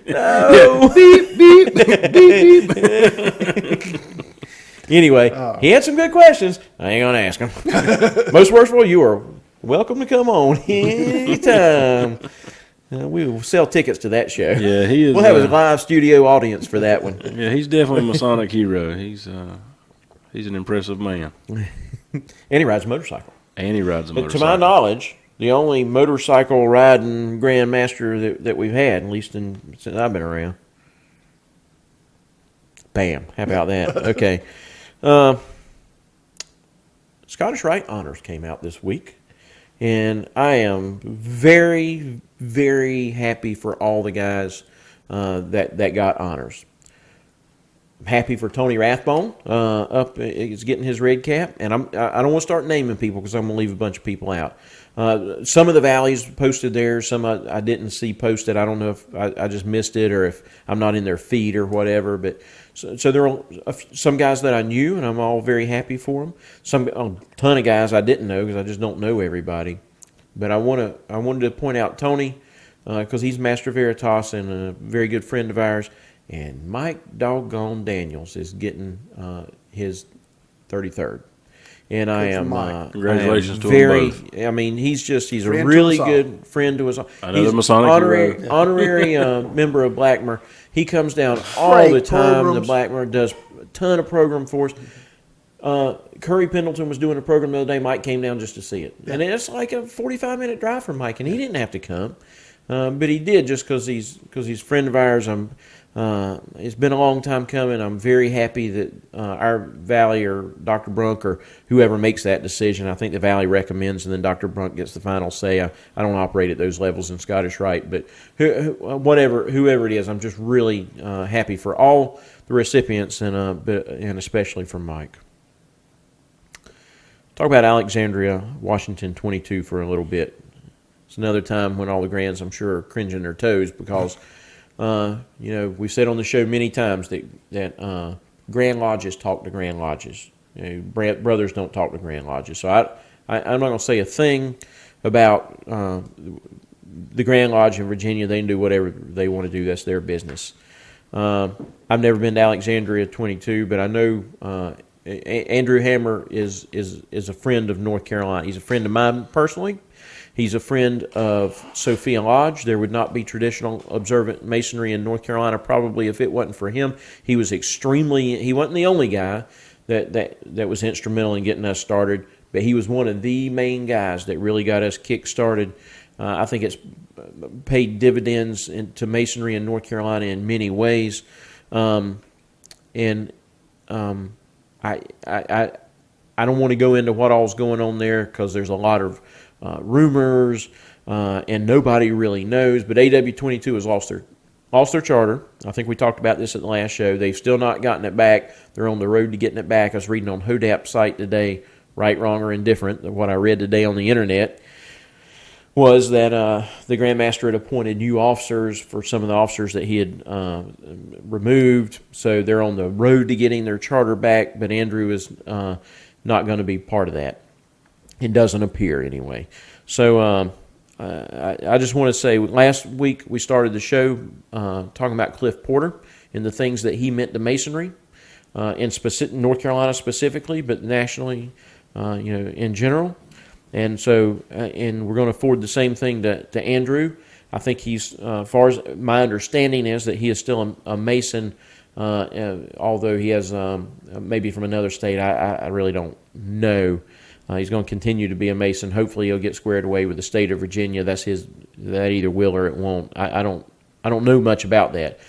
no, beep, beep, beep, beep. Anyway, he had some good questions. I ain't going to ask him. Most Worshipful, you are welcome to come on anytime. We will sell tickets to that show. Yeah, he is. We'll have a live studio audience for that one. Yeah, he's definitely a Masonic hero. He's an impressive man. And he rides a motorcycle. And he rides a motorcycle. To my knowledge, the only motorcycle riding Grand Master that we've had, at least since I've been around. Bam. How about that? Okay. Scottish Rite Honors came out this week, and I am very, very happy for all the guys that got honors. I'm happy for Tony Rathbone is getting his red cap, and I don't want to start naming people because I'm going to leave a bunch of people out. Some of the Valleys posted theirs, some I didn't see posted. I don't know if I just missed it or if I'm not in their feed or whatever. But so there are some guys that I knew, and I'm all very happy for them. A ton of guys I didn't know because I just don't know everybody. But I wanted to point out Tony because he's Master Veritas and a very good friend of ours. And Mike Doggone Daniels is getting his 33rd. And I am congratulations to very, them both. I mean, he's a Friend really to us all. good friend to us all. Another He's Masonic honorary member of Blackmer. He comes down all the time. Programs. The Blackmer does a ton of program for us. Curry Pendleton was doing a program the other day. Mike came down just to see it. Yeah. And it's like a 45-minute drive from Mike, and he didn't have to come. But he did just because he's a friend of ours. It's been a long time coming. I'm very happy that our Valley or Dr. Brunk or whoever makes that decision, I think the Valley recommends, and then Dr. Brunk gets the final say. I don't operate at those levels in Scottish Rite, but whoever it is, I'm just really happy for all the recipients and especially for Mike. Talk about Alexandria, Washington 22 for a little bit. It's another time when all the Grands, I'm sure, are cringing their toes because, we've said on the show many times that Grand Lodges talk to Grand Lodges. Brothers don't talk to Grand Lodges. So I'm not going to say a thing about the Grand Lodge in Virginia. They can do whatever they want to do. That's their business. I've never been to Alexandria 22, but I know Andrew Hammer is a friend of North Carolina. He's a friend of mine personally. He's a friend of Sophia Lodge. There would not be traditional observant Masonry in North Carolina probably if it wasn't for him. He wasn't the only guy that was instrumental in getting us started, but he was one of the main guys that really got us kick-started. I think it's paid dividends to Masonry in North Carolina in many ways. I don't want to go into what all's going on there because there's a lot of rumors and nobody really knows. But AW22 has lost their charter. I think we talked about this at the last show. They've still not gotten it back. They're on the road to getting it back. I was reading on HODAP's site today, right, wrong, or indifferent. What I read today on the internet was that the Grand Master had appointed new officers for some of the officers that he had removed. So they're on the road to getting their charter back, but Andrew is not going to be part of that. It doesn't appear anyway. So I just want to say, last week we started the show talking about Cliff Porter and the things that he meant to Masonry, in North Carolina specifically, but nationally, in general. And so, and we're going to forward the same thing to Andrew. I think he's, as far as my understanding is, that he is still a Mason, although he has maybe from another state. I really don't know. He's going to continue to be a Mason. Hopefully, he'll get squared away with the state of Virginia. That either will or it won't. I don't know much about that.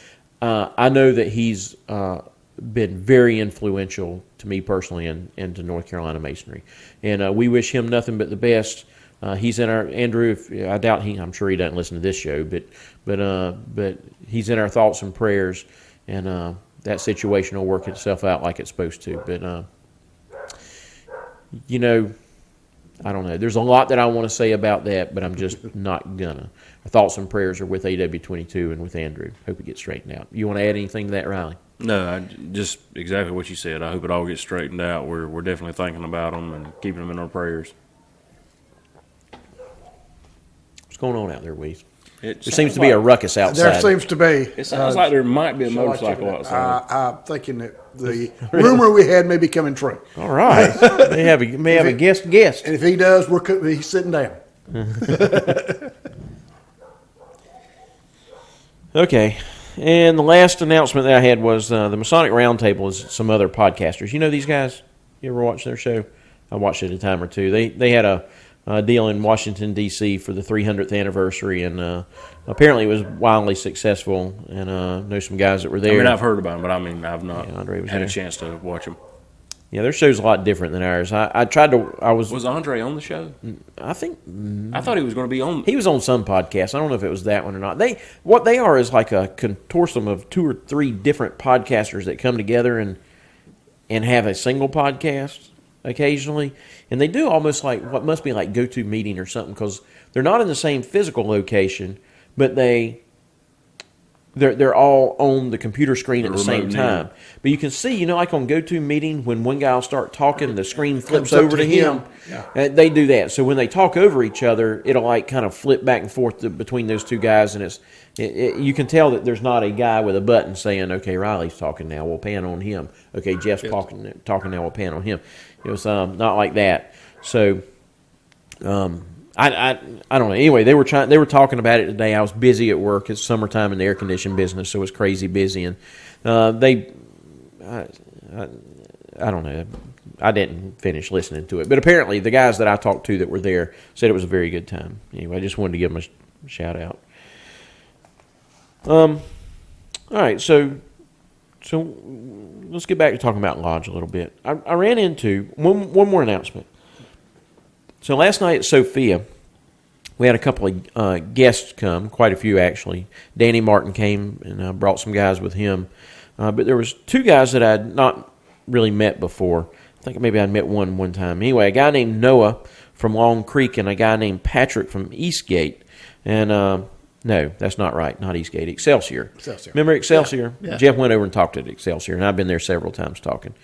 I know that he's been very influential to me personally and to North Carolina Masonry, and we wish him nothing but the best. He's in our Andrew. I doubt I'm sure he doesn't listen to this show, but he's in our thoughts and prayers, and that situation will work itself out like it's supposed to. But I don't know. There's a lot that I want to say about that, but I'm just not gonna. Our thoughts and prayers are with AW22 and with Andrew. Hope it gets straightened out. You want to add anything to that, Riley? No, just exactly what you said. I hope it all gets straightened out. We're definitely thinking about them and keeping them in our prayers. What's going on out there, Weez? There seems to be a ruckus outside. There seems to be. It sounds like there might be a motorcycle outside. I'm thinking that the rumor we had may be coming true. All right. may have a guest. And if he does, he's sitting down. Okay. And the last announcement that I had was the Masonic Roundtable is some other podcasters. You know these guys? You ever watch their show? I watched it a time or two. They had a deal in Washington, D.C. for the 300th anniversary, and apparently it was wildly successful, and know some guys that were there. I mean, I've heard about them, but I've not Andre was had there. a chance to watch them. Yeah, their show's a lot different than ours. Was Andre on the show? I think I thought he was going to be on. he was on some podcast. I don't know if it was that one or not. What they are is like a consortium of 2 or 3 different podcasters that come together and have a single podcast occasionally, and they do almost like what must be like go-to meeting or something, because they're not in the same physical location, but they're all on the computer screen at the same time. But you can see, like on go-to meeting, when one guy will start talking, the screen flips over to him. Yeah. They do that. So when they talk over each other, it'll like kind of flip back and forth between those 2 guys, and you can tell that there's not a guy with a button saying, okay, Riley's talking now, we'll pan on him. Okay, Jeff's talking now, we'll pan on him. It was not like that. So I don't know. Anyway, they were talking about it today. I was busy at work. It's summertime in the air conditioning business, so it was crazy busy. And I don't know. I didn't finish listening to it, but apparently the guys that I talked to that were there said it was a very good time. Anyway, I just wanted to give them a shout out. All right, so let's get back to talking about Lodge a little bit. I ran into one more announcement. So last night at Sophia, we had a couple of guests come, quite a few actually. Danny Martin came and brought some guys with him. But there was 2 guys that I had not really met before. I think maybe I'd met one time. Anyway, a guy named Noah from Long Creek and a guy named Patrick from Eastgate. And no, that's not right. Not Eastgate. Excelsior. Remember Excelsior? Yeah. Jeff went over and talked at Excelsior, and I've been there several times talking.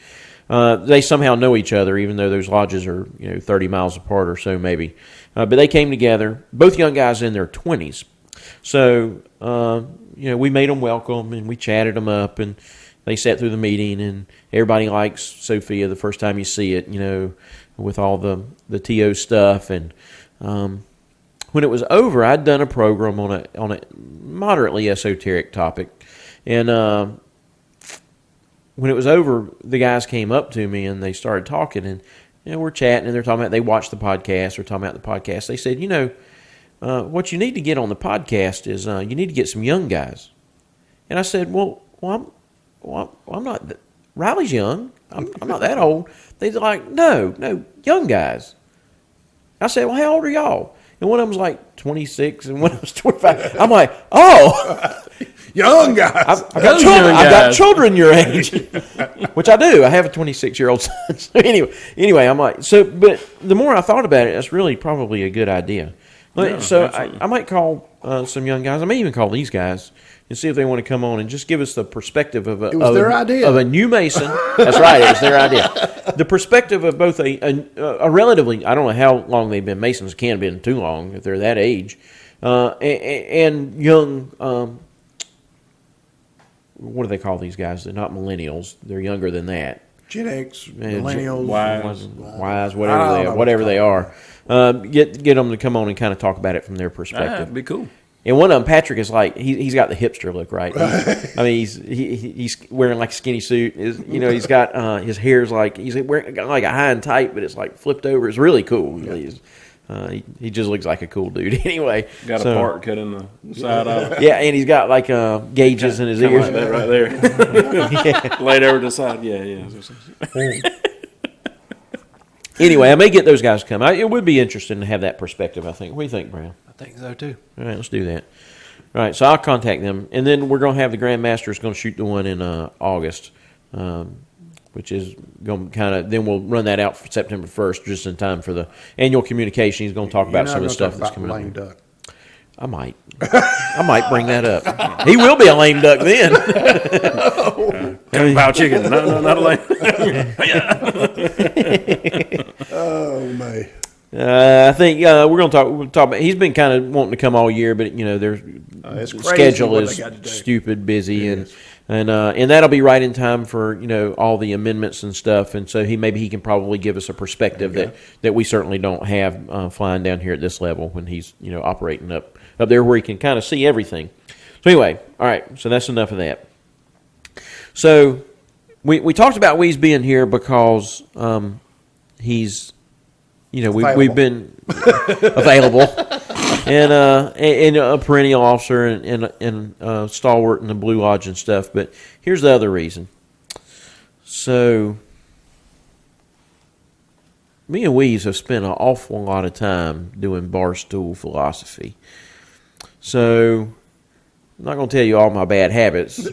They somehow know each other, even though those lodges are 30 miles apart or so maybe. But they came together, both young guys in their 20s. So, we made them welcome, and we chatted them up, and they sat through the meeting, and everybody likes Sophia the first time you see it, with all the TO stuff. And when it was over, I'd done a program on a moderately esoteric topic, and when it was over, the guys came up to me and they started talking, and we're chatting, and they're talking about they watched the podcast. They're talking about the podcast. They said, what you need to get on the podcast is you need to get some young guys. And I said, well I'm not. Riley's young. I'm not that old. They're like, no, young guys. I said, well, how old are y'all? And one of them was like 26, and one of them was 25. I'm like, oh. Young guys. I've got children your age, which I do. I have a 26-year-old son. So anyway, I'm like, but the more I thought about it, that's really probably a good idea. Yeah, so I might call some young guys. I may even call these guys and see if they want to come on and just give us the perspective of their idea. Of a new Mason. That's right, it was their idea. The perspective of both a relatively, I don't know how long they've been Masons, can't have been too long if they're that age, and young, what do they call these guys? They're not millennials. They're younger than that. Gen X, millennials, Y's, whatever they are. Get them to come on and kind of talk about it from their perspective. That'd be cool. And one of them, Patrick, is like he's got the hipster look, right? I mean, he's wearing like a skinny suit. He's got his hair's like he's wearing like a high and tight, but it's like flipped over. It's really cool. Yeah. He just looks like a cool dude. Anyway, got a part cut in the side of it. Yeah, and he's got like gauges in his ears. Like that right there. Laid over to the side. Yeah. Anyway, I may get those guys to come. It would be interesting to have that perspective, I think. What do you think, Brown? I think so, too. All right, let's do that. All right, so I'll contact them. And then we're going to have the Grand Master is going to shoot the one in August, which is going to kind of, then we'll run that out for September 1st, just in time for the annual communication. He's going to talk about some of the stuff that's coming up. Lame duck. I might bring that up. He will be a lame duck then. Pow chicken. No, not a lame. Oh, man. I think we're going to talk about. He's been kind of wanting to come all year, but their schedule is stupid busy, and that'll be right in time for all the amendments and stuff, and so he can probably give us a perspective that we certainly don't have flying down here at this level when he's operating up there where he can kind of see everything. So anyway, all right, so that's enough of that. So we talked about Weeze being here because he's. We've been available, and a perennial officer and stalwart in the Blue Lodge and stuff. But here's the other reason. So, me and Weeze have spent an awful lot of time doing barstool philosophy. So, I'm not going to tell you all my bad habits,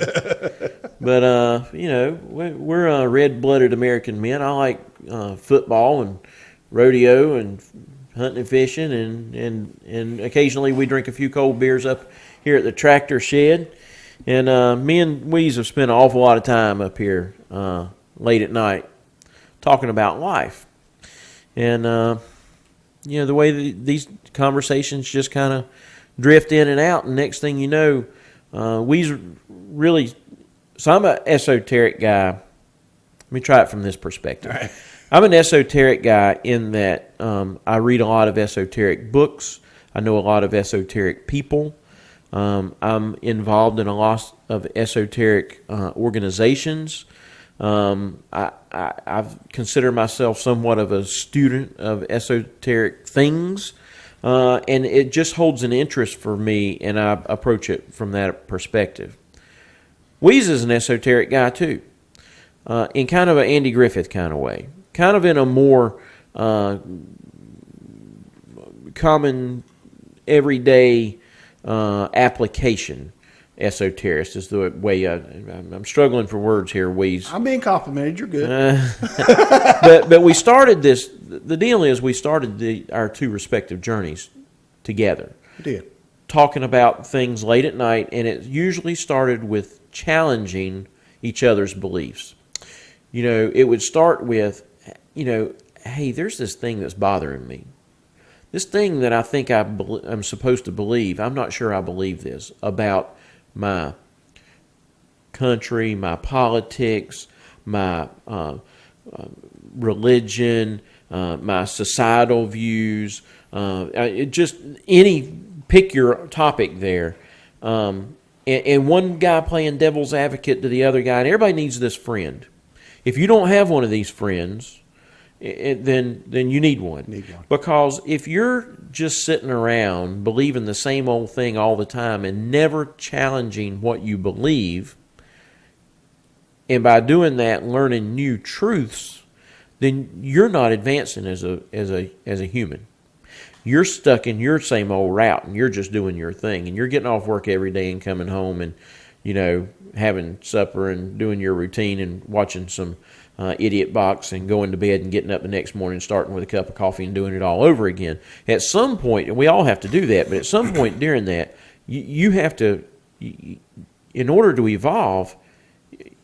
but we're red-blooded American men. I like football and rodeo and hunting and fishing, and occasionally we drink a few cold beers up here at the tractor shed. And me and Weeze have spent an awful lot of time up here late at night talking about life. And the way these conversations just kind of drift in and out, and next thing you know, Weeze really. So I'm an esoteric guy. Let me try it from this perspective. All right. I'm an esoteric guy in that I read a lot of esoteric books. I know a lot of esoteric people. I'm involved in a lot of esoteric organizations. I've considered myself somewhat of a student of esoteric things, and it just holds an interest for me, and I approach it from that perspective. Weeze is an esoteric guy too, in kind of an Andy Griffith kind of way. Kind of in a more common, everyday application. Esoterist is the way I'm struggling for words here, Weeze. I'm being complimented. You're good. But we started this. The deal is we started our two respective journeys together. We did. Talking about things late at night, and it usually started with challenging each other's beliefs. It would start with, hey, there's this thing that's bothering me. This thing that I think I'm supposed to believe, I'm not sure I believe this, about my country, my politics, my religion, my societal views, Just pick your topic there. And one guy playing devil's advocate to the other guy, and everybody needs this friend. If you don't have one of these friends, then you need one. Because if you're just sitting around believing the same old thing all the time and never challenging what you believe, and by doing that learning new truths, then you're not advancing as a human. You're stuck in your same old route, and you're just doing your thing, and you're getting off work every day and coming home and having supper and doing your routine and watching some idiot box and going to bed and getting up the next morning, starting with a cup of coffee and doing it all over again. At some point, and we all have to do that, but at some point during that, you have to, in order to evolve,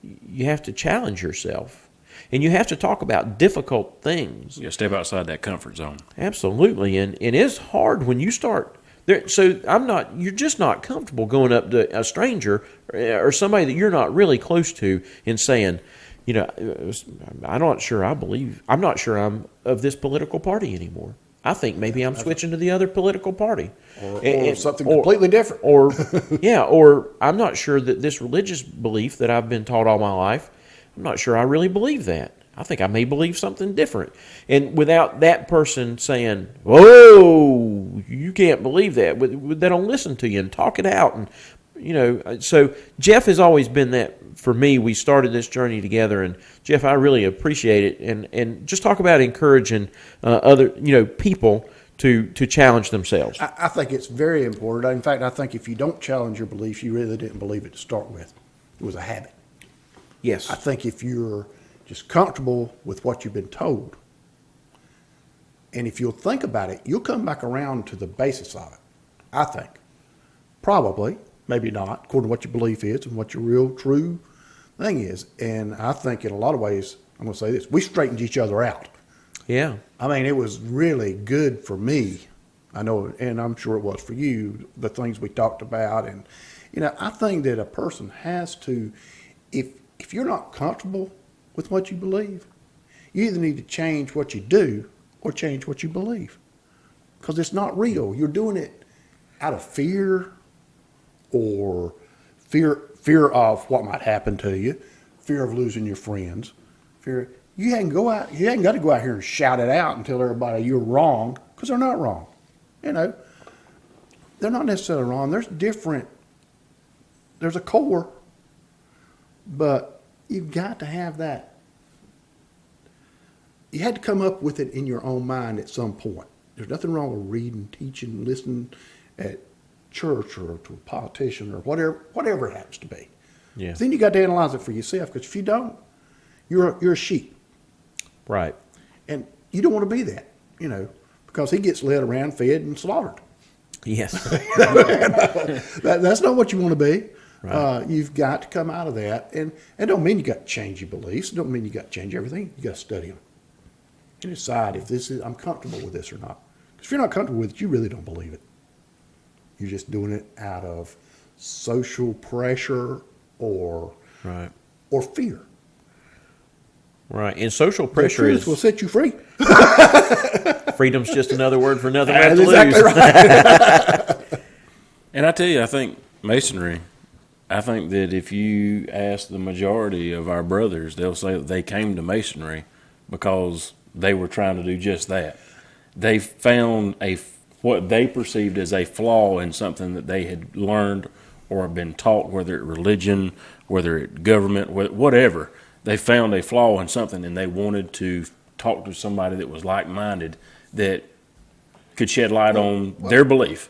you have to challenge yourself. And you have to talk about difficult things. Yeah, step outside that comfort zone. Absolutely. And it's hard when you start there. So you're just not comfortable going up to a stranger or somebody that you're not really close to and saying, I'm not sure I'm of this political party anymore. I think maybe I'm switching to the other political party. Or something completely different. Or I'm not sure that this religious belief that I've been taught all my life, I'm not sure I really believe that. I think I may believe something different. And without that person saying, whoa, you can't believe that, they don't listen to you and talk it out. And, so Jeff has always been that for me. We started this journey together, and Jeff, I really appreciate it. And just talk about encouraging other, people to challenge themselves. I think it's very important. In fact, I think if you don't challenge your beliefs, you really didn't believe it to start with. It was a habit. Yes. I think if you're just comfortable with what you've been told, and if you'll think about it, you'll come back around to the basis of it, I think. Probably, maybe not, according to what your belief is and what your real true thing is. And I think in a lot of ways, I'm going to say this, we straightened each other out. Yeah. I mean, it was really good for me. I know, and I'm sure it was for you, the things we talked about. And, I think that a person has to, if you're not comfortable with what you believe, you either need to change what you do or change what you believe. Because it's not real. You're doing it out of fear or fear of what might happen to you, fear of losing your friends, fear. You hadn't got to go out here and shout it out and tell everybody you're wrong, because they're not wrong. They're not necessarily wrong. There's a core, but you've got to have that. You had to come up with it in your own mind at some point. There's nothing wrong with reading, teaching, listening at church or to a politician or whatever it happens to be. Yeah. Then you got to analyze it for yourself, because if you don't, you're a sheep. Right. And you don't want to be that, because he gets led around, fed, and slaughtered. Yes. That's not what you want to be. Right. You've got to come out of that. And it don't mean you got to change your beliefs. It don't mean you got to change everything. You got to study them and decide if I'm comfortable with this or not. Because if you're not comfortable with it, you really don't believe it. You're just doing it out of social pressure or fear. Right. And social pressure will set you free. Freedom's just another word for nothing left to exactly lose. Right. And I tell you, I think Masonry, I think that if you ask the majority of our brothers, they'll say that they came to Masonry because they were trying to do just that. They found what they perceived as a flaw in something that they had learned or been taught, whether it religion, whether it government, whatever. They found a flaw in something, and they wanted to talk to somebody that was like-minded that could shed light on their belief.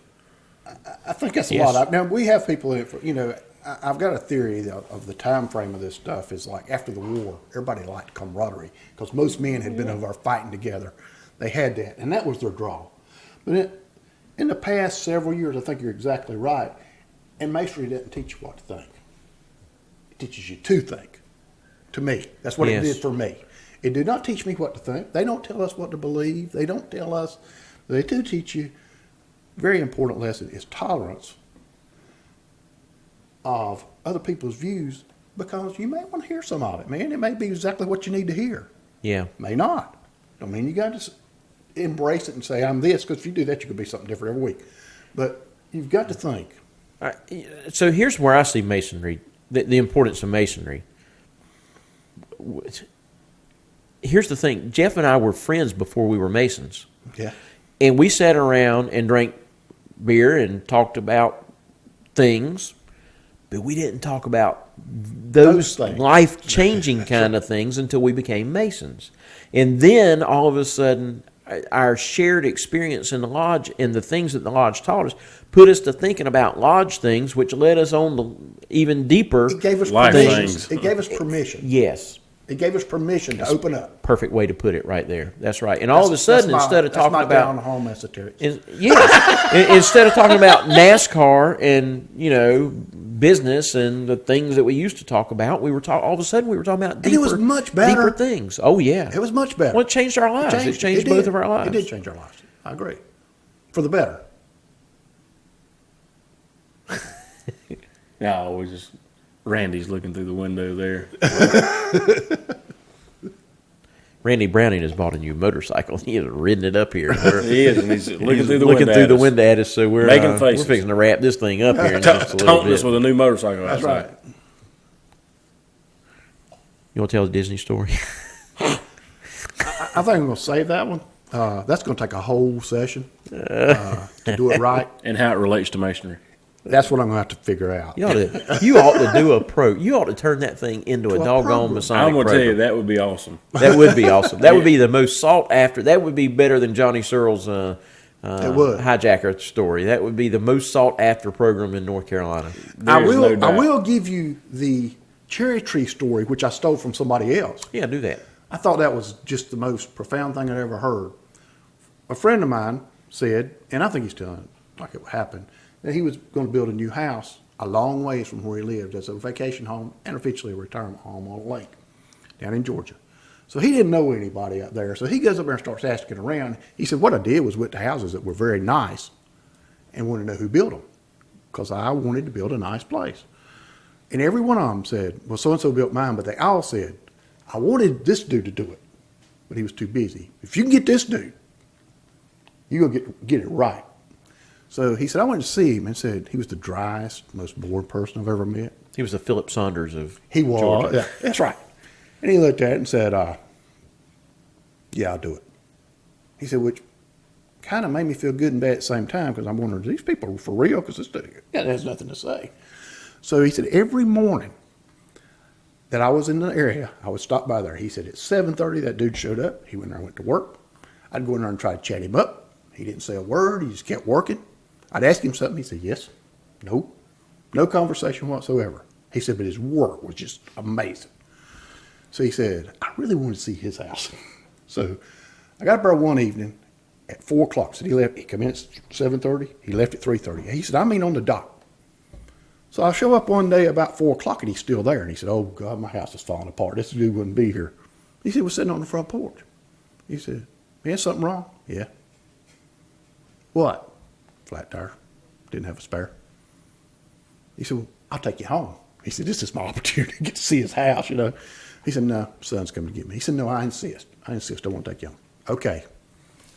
I think that's a lot. Now, we have people in it, I've got a theory of the time frame of this stuff is like after the war, everybody liked camaraderie because most men had been over fighting together. They had that, and that was their draw. But in the past several years, I think you're exactly right, and Masonry doesn't teach you what to think. It teaches you to think. To me, that's what it did for me. It did not teach me what to think. They don't tell us what to believe. They don't tell us. They do teach you. Very important lesson is tolerance of other people's views, because you may want to hear some of it, man. It may be exactly what you need to hear. Yeah. May not. Don't mean you got to. embrace it and say, I'm this, because if you do that, you could be something different every week. But you've got to think. So here's where I see masonry, the importance of masonry. Here's the thing. Jeff and I were friends before we were Masons. Yeah. And we sat around and drank beer and talked about things, but we didn't talk about those life-changing kind of things until we became Masons. And then, all of a sudden, our shared experience in the lodge and the things that the lodge taught us put us to thinking about lodge things, which led us on to even deeper. It gave us life permission. things. It gave us permission. Yes. It gave us permission to open up. Perfect way to put it right there. That's right. And all of a sudden, instead of talking about down home esoterics. Yes, instead of talking about NASCAR and business and the things that we used to talk about, all of a sudden we were talking about deeper, and it was much better. Deeper things. Oh yeah, it was much better. Well, it changed our lives. It changed both of our lives. It did change our lives. I agree, for the better. Yeah, we just Randy's looking through the window there. Randy Browning has bought a new motorcycle. He has ridden it up here. He is, and he's looking through the window at us. So we're making faces. We're fixing to wrap this thing up here in just a little Taunting bit. us with a new motorcycle. That's outside. right. You want to tell the Disney story? I think I'm going to save that one. That's going to take a whole session to do it right. And how it relates to masonry. That's what I'm going to have to figure out. You ought to do a pro. You ought to turn that thing into a doggone Masonic I'm going to program. tell you, that would be awesome. That would be awesome. That would be the most sought after. That would be better than Johnny Searle's hijacker story. That would be the most sought after program in North Carolina. I There's no doubt. will give you the cherry tree story, which I stole from somebody else. Yeah, do that. I thought that was just the most profound thing I'd ever heard. A friend of mine said, and I think he's telling it like it happened, that he was going to build a new house a long ways from where he lived as a vacation home and officially a retirement home on a lake down in Georgia. So he didn't know anybody up there. So he goes up there and starts asking around. He said, what I did was went to houses that were very nice and wanted to know who built them, because I wanted to build a nice place. And every one of them said, well, so-and-so built mine, but they all said, I wanted this dude to do it, but he was too busy. If you can get this dude, you're going to get it right. So he said, I went to see him and said he was the driest, most bored person I've ever met. He was the Philip Saunders of He was. Georgia. Yeah, that's right. And he looked at it and said, yeah, I'll do it. He said, which kind of made me feel good and bad at the same time, because I'm wondering, are these people for real? Because this dude has nothing to say. So he said, every morning that I was in the area, I would stop by there. He said, at 7:30, that dude showed up. He went there and went to work. I'd go in there and try to chat him up. He didn't say a word. He just kept working. I'd ask him something. He said, yes, no, no conversation whatsoever. He said, but his work was just amazing. So he said, I really wanted to see his house. So I got up there one evening at 4 o'clock. So he left. He come in at 7:30. He left at 3:30. He said, I mean on the dot. So I show up one day about 4 o'clock and he's still there. And he said, oh, God, my house is falling apart. This dude wouldn't be here. He said, we're sitting on the front porch. He said, man, something wrong? Yeah. What? Flat tire. Didn't have a spare. He said, well, I'll take you home. He said, this is my opportunity to get to see his house, He said, no, son's coming to get me. He said, no, I insist. I want to take you home. Okay.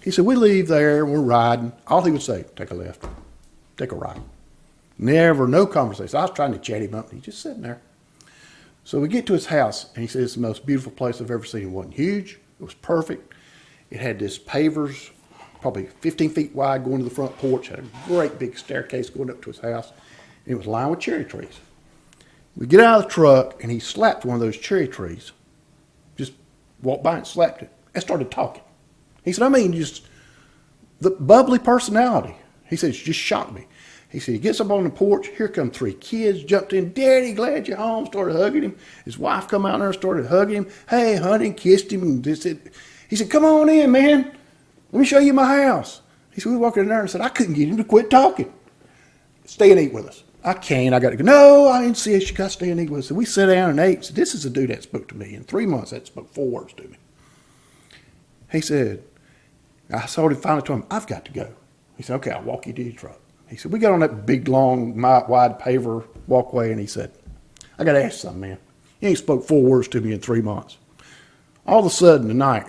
He said, we leave there, we're riding. All he would say, take a left, take a right. Never, no conversation. I was trying to chat him up, and he's just sitting there. So we get to his house, and he said, it's the most beautiful place I've ever seen. It wasn't huge. It was perfect. It had this pavers, probably 15 feet wide, going to the front porch. Had a great big staircase going up to his house. And it was lined with cherry trees. We get out of the truck, and he slapped one of those cherry trees. Just walked by and slapped it and started talking. He said, I mean, just the bubbly personality. He said, it just shocked me. He said, he gets up on the porch. Here come 3 kids, jumped in. Daddy, glad you're home. Started hugging him. His wife come out there and started hugging him. Hey, honey, kissed him. And he said, come on in, man. Let me show you my house. He said, we walked in there and said, I couldn't get him to quit talking. Stay and eat with us. I can't. I got to go. No, I insist. You got to stay and eat with us. So we sat down and ate. Said, this is a dude that spoke to me. In 3 months, that spoke 4 words to me. He said, I finally told him, I've got to go. He said, okay, I'll walk you to your truck. He said, we got on that big, long, wide paver walkway, and he said, I got to ask you something, man. You ain't spoke 4 words to me in 3 months. All of a sudden tonight,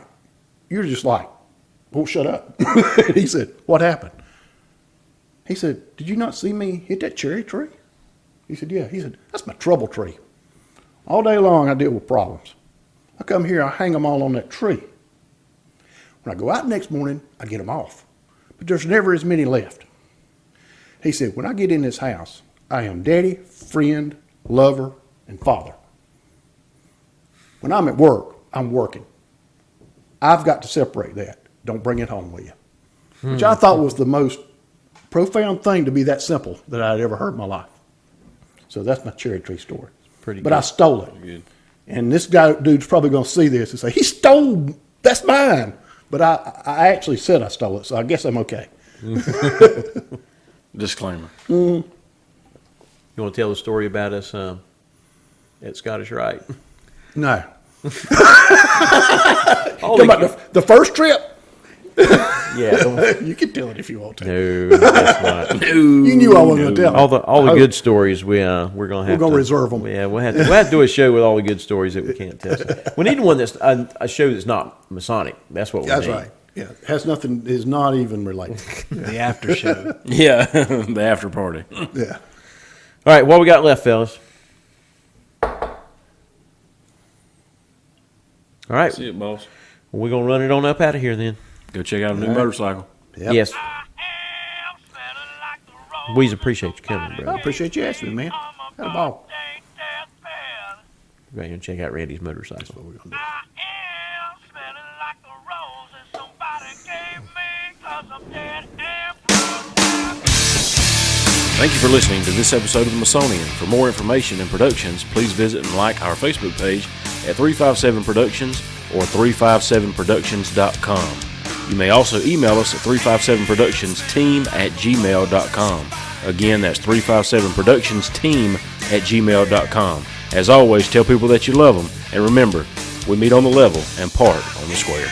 you're just like won't shut up. He said, what happened? He said, did you not see me hit that cherry tree? He said, yeah. He said, that's my trouble tree. All day long I deal with problems. I come here, I hang them all on that tree. When I go out next morning, I get them off. But there's never as many left. He said, when I get in this house, I am daddy, friend, lover, and father. When I'm at work, I'm working. I've got to separate that. Don't bring it home with you. Which I thought was the most profound thing to be that simple that I'd ever heard in my life. So that's my cherry tree story. Pretty but good. I stole it. Good. And this dude's probably going to see this and say, he stole, that's mine. But I actually said I stole it, so I guess I'm okay. Disclaimer. You want to tell the story about us at Scottish Rite? No. All About the first trip? yeah. You can tell it if you want to. No, that's not. You knew I wasn't going to tell it. All the good stories we're gonna have. We're gonna reserve them. Yeah, we'll have to do a show with all the good stories that we can't tell. We need one that's a show that's not Masonic. That's what we That's need. right. Yeah, has nothing, is not even related. The after show. Yeah, the after party. Yeah. All right, what we got left, fellas? All right, See it, boss. we're gonna run it on up out of here then. Go check out a new motorcycle. Yep. Yes. We appreciate you coming, I bro. appreciate you asking me, man. Had a ball. We're going to check out Randy's motorcycle. What we're gonna do. Thank you for listening to this episode of the Masonian. For more information and productions, please visit and like our Facebook page at 357 Productions or 357productions.com. You may also email us at 357productionsteam@gmail.com. Again, that's 357productionsteam@gmail.com. As always, tell people that you love them, and remember, we meet on the level and part on the square.